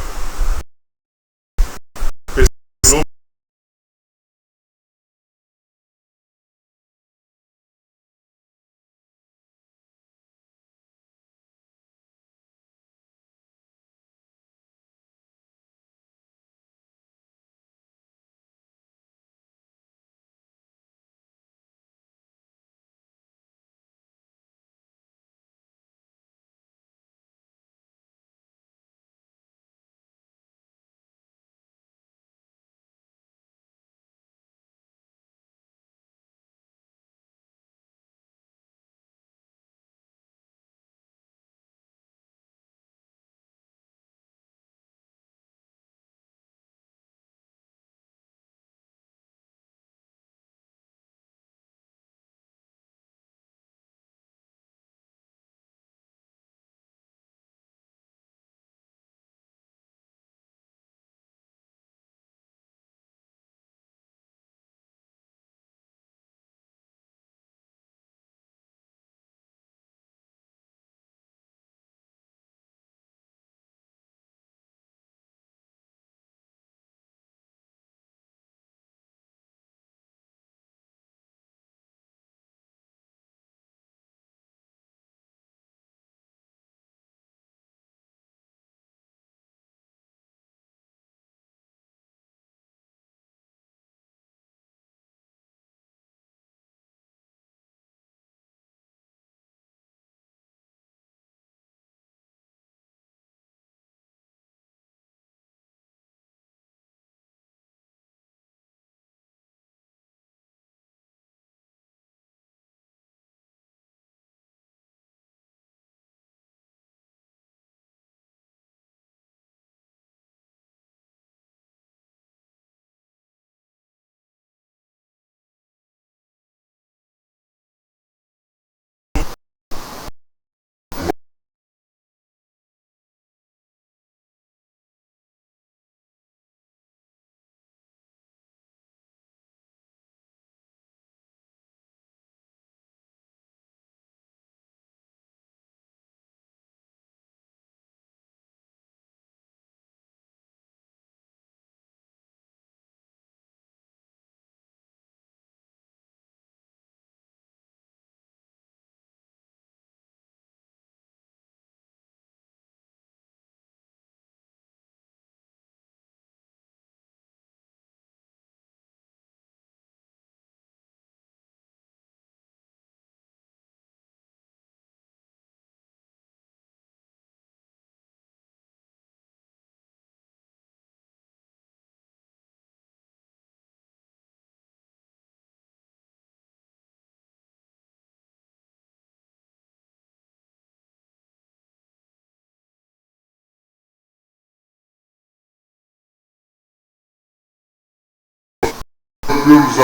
pelos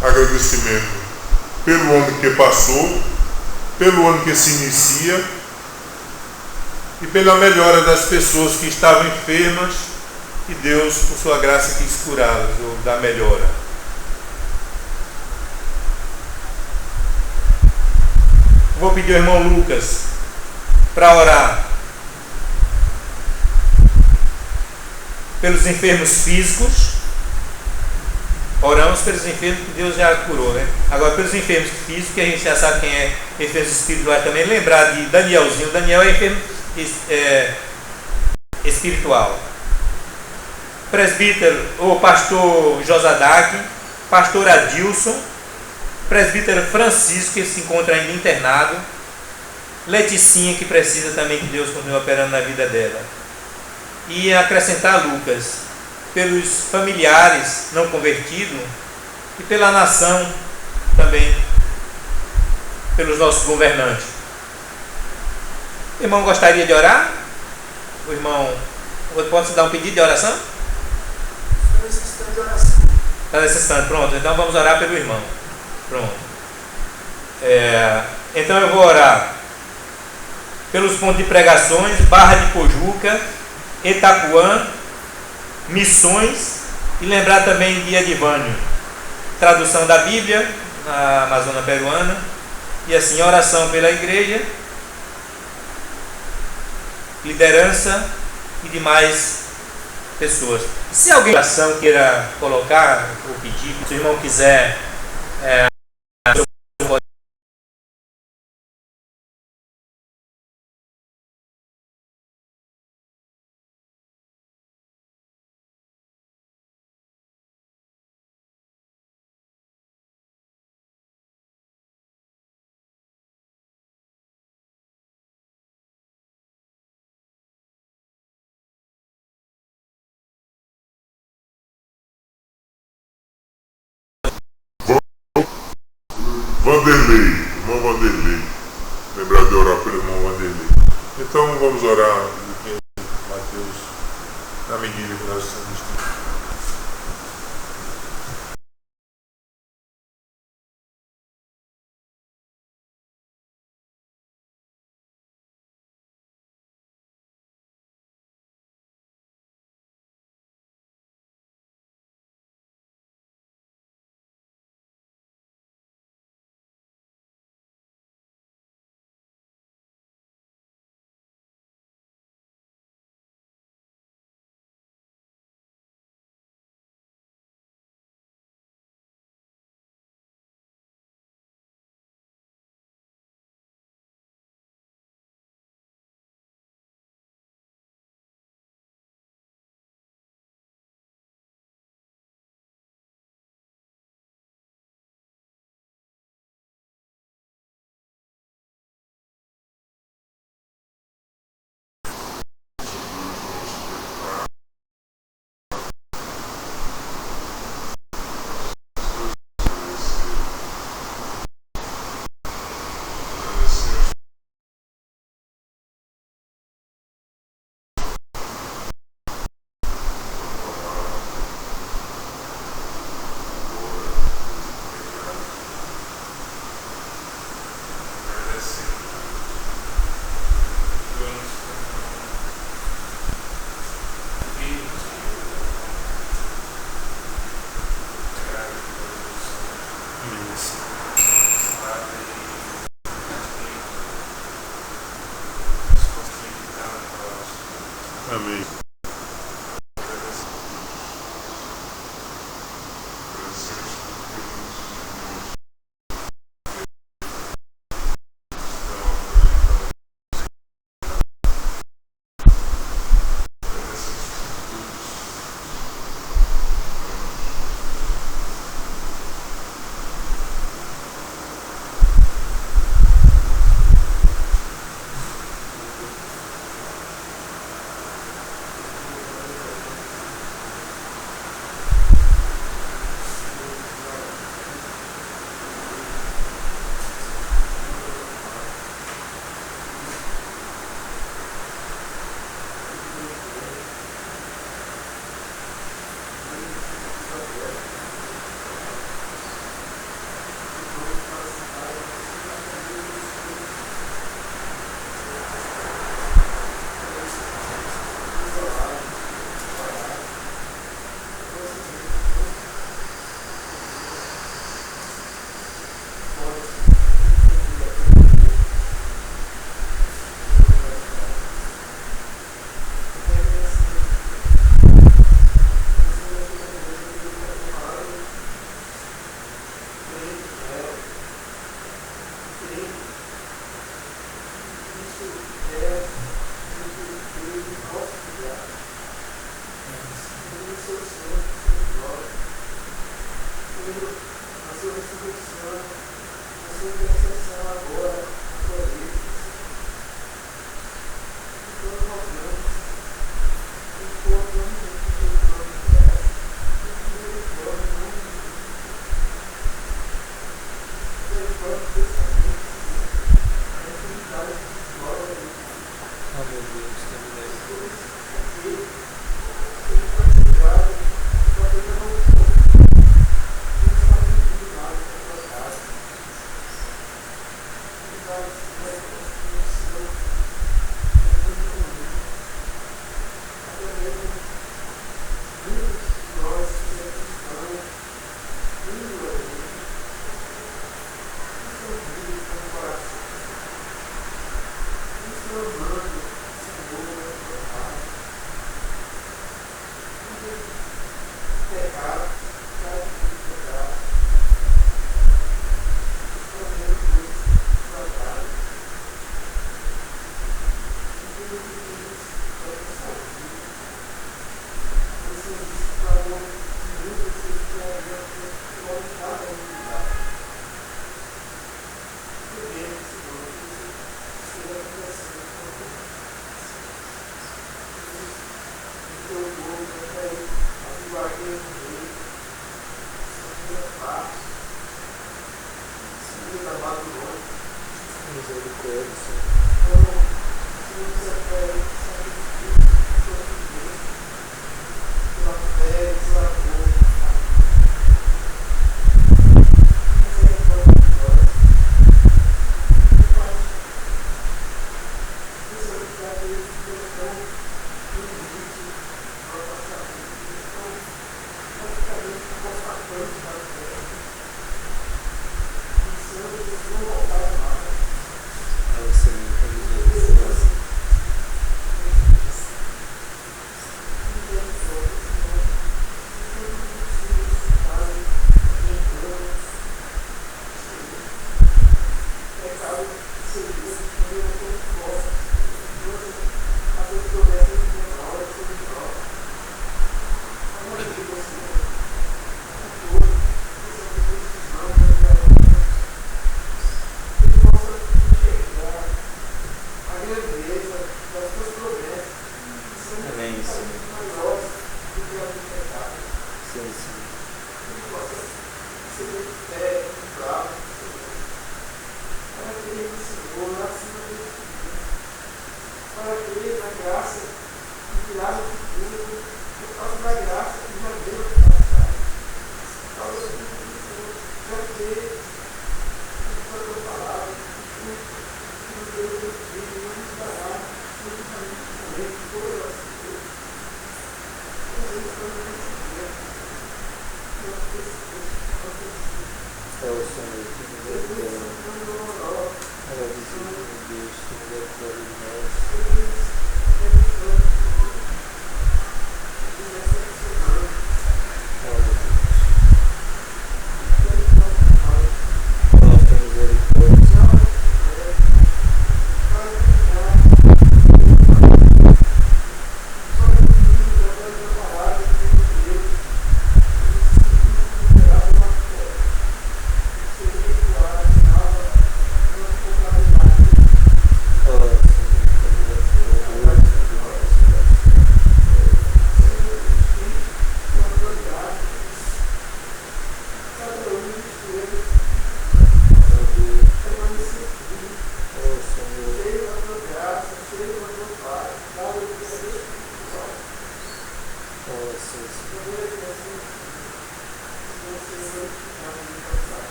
agradecimento pelo ano que passou, pelo ano que se inicia e pela melhora das pessoas que estavam enfermas e Deus, por sua graça, quis curá-las ou dar melhora. Vou pedir ao irmão Lucas para orar pelos enfermos físicos. Oramos pelos enfermos que Deus já curou, né? Agora, pelos enfermos físicos, que a gente já sabe quem é enfermo espiritual também, lembrar de Danielzinho. Daniel é enfermo espiritual. Presbítero, o pastor Josadac, pastor Adilson, presbítero Francisco, que se encontra ainda internado, Leticinha, que precisa também que Deus continue operando na vida dela. E acrescentar Lucas, pelos familiares não convertidos e pela nação também, pelos nossos governantes. O irmão gostaria de orar? O irmão, pode dar um pedido de oração? Estou necessitando de oração. Está necessitando, pronto, então vamos orar pelo irmão. Pronto. Então eu vou orar pelos pontos de pregações, Barra de Pojuca, Itapuã, missões e lembrar também Dia de Vânio, tradução da Bíblia na Amazônia peruana, e assim, oração pela igreja, liderança e demais pessoas. Se alguém queira colocar ou pedir, se o irmão quiser Vanderlei, irmão Vanderlei. Lembrar de orar pelo irmão Vanderlei. Então vamos orar, Mateus, na medida que nós estamos. Amém.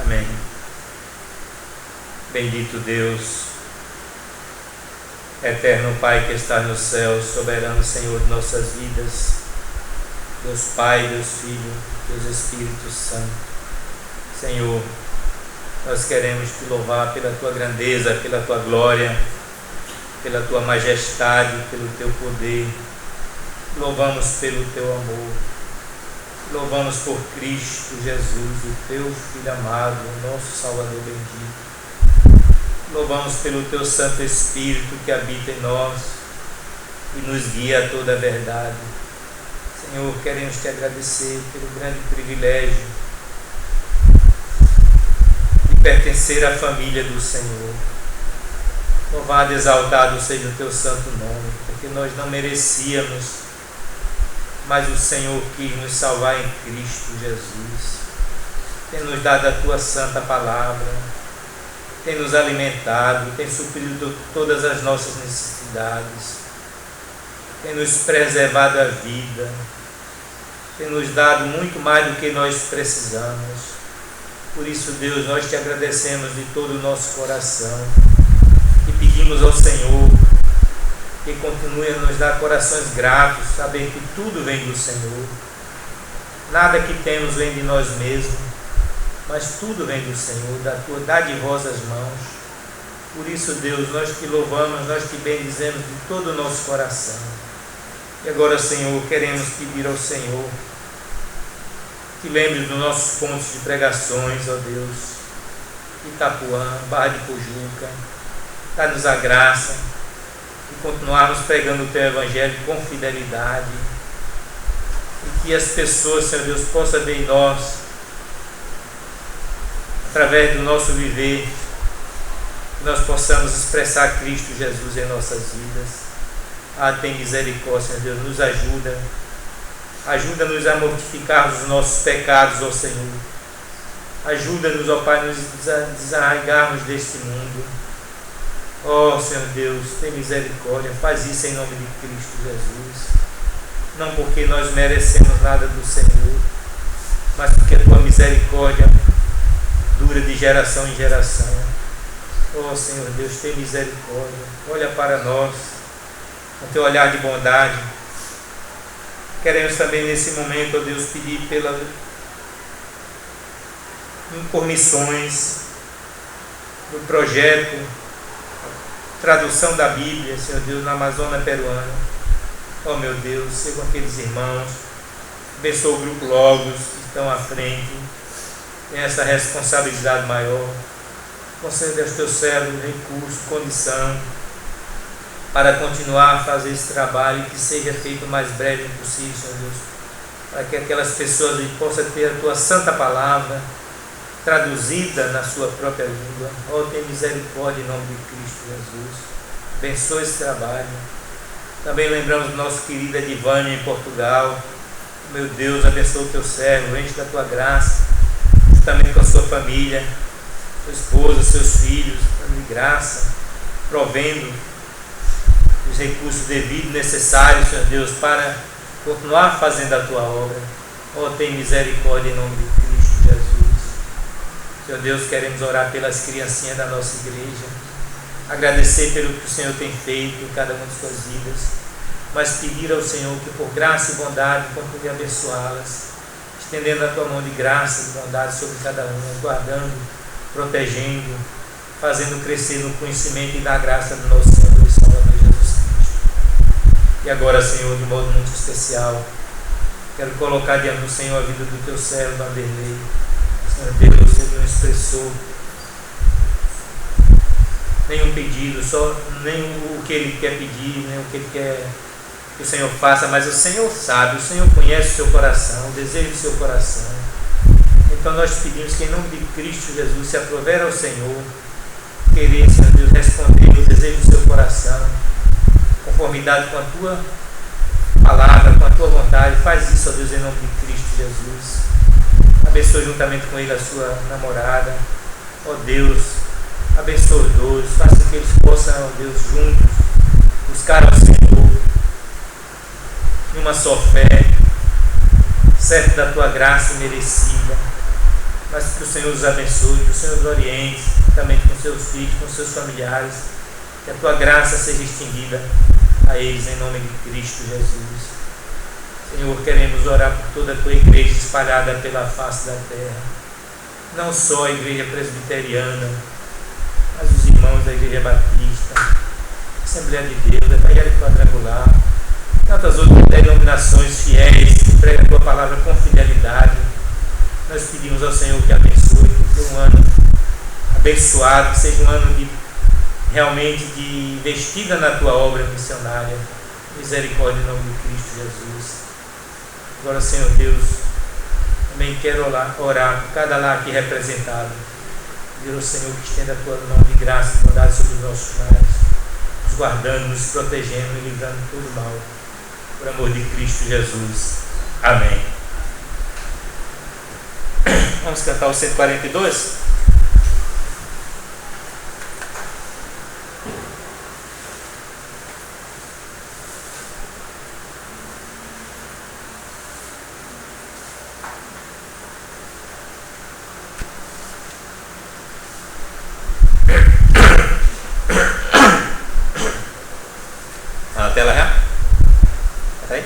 Amém. Bendito Deus, eterno Pai que está no céu, soberano Senhor de nossas vidas, Deus Pai, Deus Filho, Deus Espírito Santo. Senhor, nós queremos te louvar pela tua grandeza, pela tua glória, pela tua majestade, pelo teu poder. Louvamos pelo teu amor. Louvamos por Cristo Jesus, o teu Filho amado, o nosso Salvador bendito. Louvamos pelo teu Santo Espírito que habita em nós e nos guia a toda a verdade. Senhor, queremos te agradecer pelo grande privilégio de pertencer à família do Senhor. Louvado e exaltado seja o teu santo nome, porque nós não merecíamos, mas o Senhor quis nos salvar em Cristo Jesus. Tem nos dado a tua santa palavra, tem nos alimentado, tem suprido todas as nossas necessidades, tem nos preservado a vida, tem nos dado muito mais do que nós precisamos. Por isso, Deus, nós te agradecemos de todo o nosso coração e pedimos ao Senhor que continue a nos dar corações gratos, saber que tudo vem do Senhor. Nada que temos vem de nós mesmos, mas tudo vem do Senhor, da tua dadivosas mãos. Por isso, Deus, nós te louvamos, nós te bendizemos de todo o nosso coração. E agora, Senhor, queremos pedir ao Senhor que lembre dos nossos pontos de pregações, ó Deus, Itapuã, Barra de Pujuca, dá-nos a graça de continuarmos pregando o teu Evangelho com fidelidade e que as pessoas, Senhor Deus, possam ver em nós, através do nosso viver, que nós possamos expressar Cristo Jesus em nossas vidas. Tem misericórdia, Senhor Deus, nos ajuda. Ajuda-nos a mortificar os nossos pecados, ó Senhor. Ajuda-nos, ó Pai, a nos desarraigarmos deste mundo. Ó Senhor Deus, tem misericórdia. Faz isso em nome de Cristo Jesus. Não porque nós merecemos nada do Senhor, mas porque a tua misericórdia dura de geração em geração. Ó Senhor Deus, tem misericórdia. Olha para nós com teu olhar de bondade. Queremos também nesse momento, ó Deus, pedir por missões do projeto tradução da Bíblia, Senhor Deus, na Amazônia peruana. Ó meu Deus, seja com aqueles irmãos, abençoa o grupo Logos que estão à frente, tem essa responsabilidade maior. Conceda aos teus servos recurso, condição para continuar a fazer esse trabalho e que seja feito o mais breve possível, Senhor Deus, para que aquelas pessoas possam ter a tua santa palavra traduzida na sua própria língua. Oh, tem misericórdia em nome de Cristo Jesus. Abençoa esse trabalho. Também lembramos do nosso querido Edivânio em Portugal. Meu Deus, abençoa o teu servo, enche da tua graça, juntamente com a sua família, sua esposa, seus filhos, de graça, provendo os recursos devidos, necessários, Senhor Deus, para continuar fazendo a tua obra. Oh, tem misericórdia em nome de Cristo Jesus. Senhor Deus, queremos orar pelas criancinhas da nossa igreja, agradecer pelo que o Senhor tem feito em cada uma de suas vidas, mas pedir ao Senhor que por graça e bondade continue a abençoá-las, estendendo a tua mão de graça e bondade sobre cada uma, guardando, protegendo, fazendo crescer no conhecimento e na graça do nosso Senhor e Salvador Jesus Cristo. E agora, Senhor, de modo muito especial, quero colocar diante do Senhor a vida do teu servo Vanderlei. Senhor Deus, Ele não expressou nenhum pedido, nem o que Ele quer pedir, nem o que Ele quer que o Senhor faça, mas o Senhor sabe, o Senhor conhece o seu coração, o desejo do seu coração. Então nós pedimos que em nome de Cristo Jesus se aprovere ao Senhor, querer, Senhor Deus, responder o desejo do seu coração, conformidade com a tua palavra, com a tua vontade. Faz isso, ó Deus, em nome de Cristo Jesus. Abençoe juntamente com ele a sua namorada. Ó Deus, abençoe os dois, faça que eles possam, ó Deus, juntos buscar ao Senhor em uma só fé, certo da tua graça merecida, mas que o Senhor os abençoe, que o Senhor os oriente, também com seus filhos, com seus familiares, que a tua graça seja estendida a eles em nome de Cristo Jesus. Senhor, queremos orar por toda a tua igreja espalhada pela face da terra, não só a igreja presbiteriana, mas os irmãos da igreja batista, Assembleia de Deus, Evangelho Quadrangular, tantas outras denominações fiéis que pregam a tua palavra com fidelidade. Nós pedimos ao Senhor que abençoe, que seja um ano abençoado, que seja um ano realmente de investida na tua obra missionária. Misericórdia em nome de Cristo Jesus. Agora, Senhor Deus, também quero orar por cada lar aqui representado. Pedir ao Senhor que estenda a tua mão de graça e bondade sobre os nossos lares, nos guardando, nos protegendo e livrando todo mal. Por amor de Cristo Jesus. Amém. Vamos cantar o 142? Na tela já? Tá aí?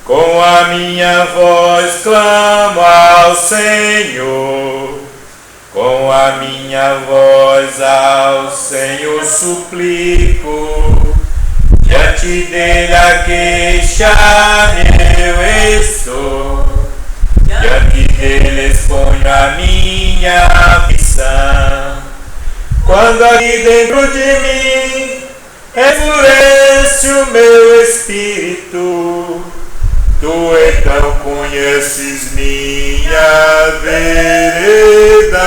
Com a minha voz clamo ao Senhor, com a minha voz ao Senhor suplico, diante dele a queixar eu estou, diante dele exponho a minha aflição. Quando aqui dentro de mim enfurece o meu espírito, tu então conheces minha vereda.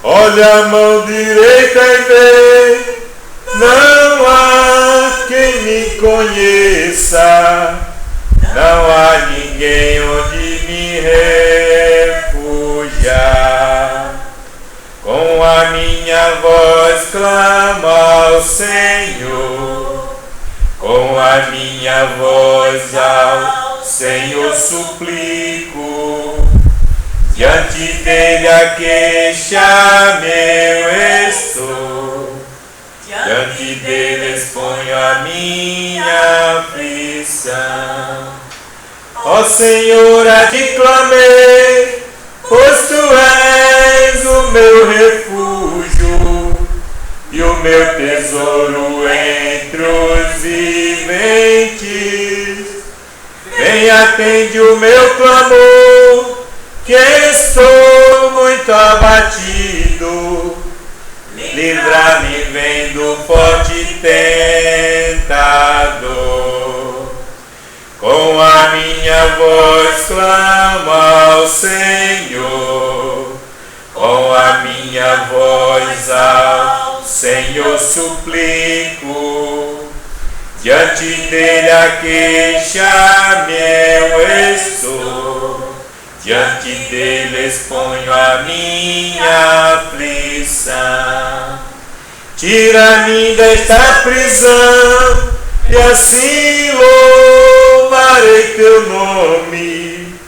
Olha a mão direita e vê, não há quem me conheça, não há ninguém onde me refugiar. Com a minha voz clamo ao Senhor, com a minha voz ao Senhor suplico, diante dele a queixar meu estou, diante dele exponho a minha aflição. Ó Senhor, a ti clamei, pois tu és o meu refúgio e o meu tesouro entre os viventes. Vem, atende o meu clamor, que estou muito abatido. Livra-me, vem do forte tentador. Com a minha voz clamo ao Senhor, com a minha voz ao Senhor suplico, diante dele a queixar-me eu estou, diante dele exponho a minha aflição. Tira-me desta prisão e assim louvarei teu nome.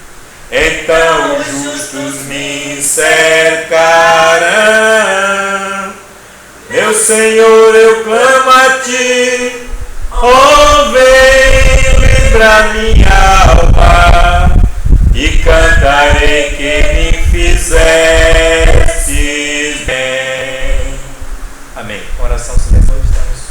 Então os justos me cercarão. Meu Senhor, eu clamo a ti, ó, vem livrar minha alma, e cantarei que me fizestes bem. Amém. Oração silenciosa, estamos.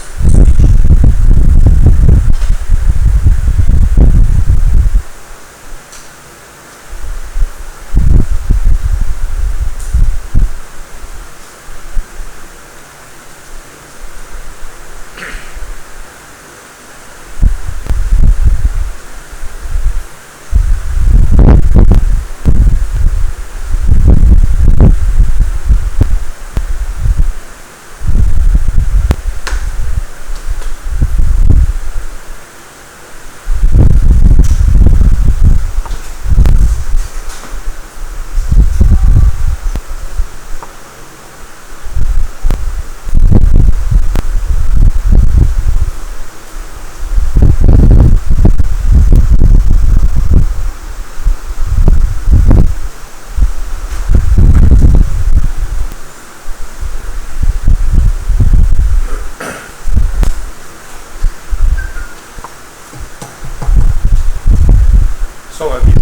Só um aviso.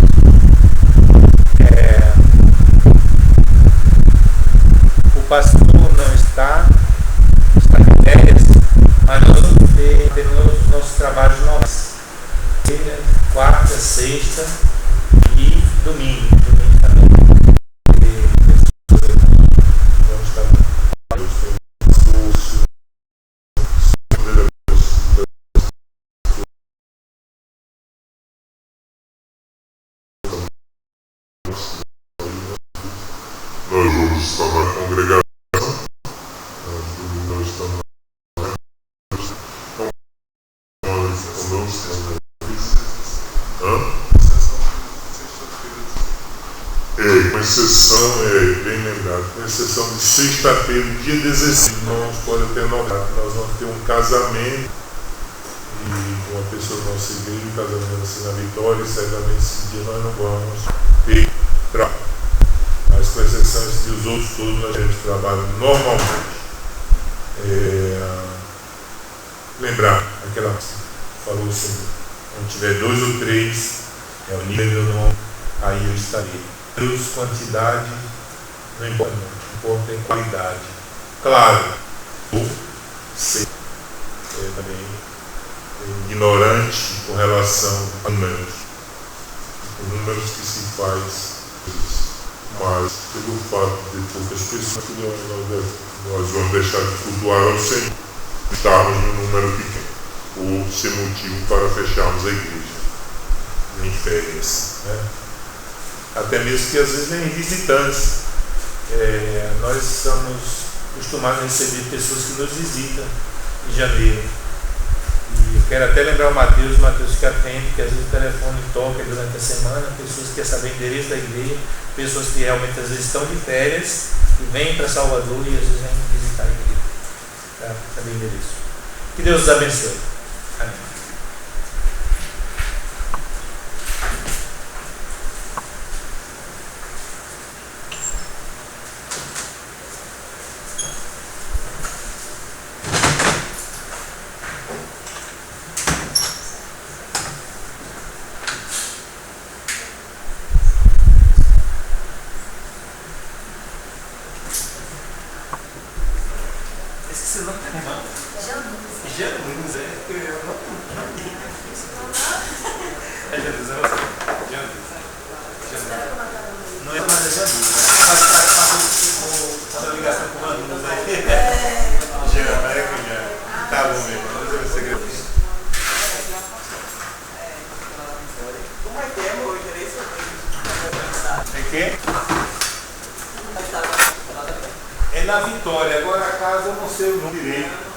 O pastor não está de férias, mas nós vamos ter nossos trabalhos normais. Quarta, sexta e domingo. Domingo também. Vamos estar. membros da nossa congregação. Domingo nós estamos com exceção, bem lembrado, com exceção de sexta-feira, dia 16, irmãos podem ter notado que nós vamos ter um casamento e uma pessoa da nossa igreja, um casamento assim na Vitória, e certamente esse dia nós não vamos ter trabalho. Mas com exceção dos outros todos, nós temos trabalho normalmente. Lembrar aquela falou assim, quando tiver 2 ou 3, é o nível do meu nome, aí eu estarei. Deus, quantidade, não importa, não importa em qualidade. Claro, eu sei também ignorante com relação a números. Os números que se faz isso. Mas pelo fato de poucas pessoas, nós vamos deixar de cultuar ao Senhor, estarmos no número pequeno, ou ser motivo para fecharmos a igreja em férias, né? Até mesmo que às vezes nem visitantes. Nós estamos acostumados a receber pessoas que nos visitam em janeiro. E eu quero até lembrar o Mateus fica atento, que às vezes o telefone toca durante a semana, pessoas que querem saber o endereço da igreja, pessoas que realmente às vezes estão de férias e vêm para Salvador e às vezes vêm visitar a igreja, para saber o endereço. Que Deus os abençoe. Amém. É na Vitória, agora a casa eu não sei o nome direito.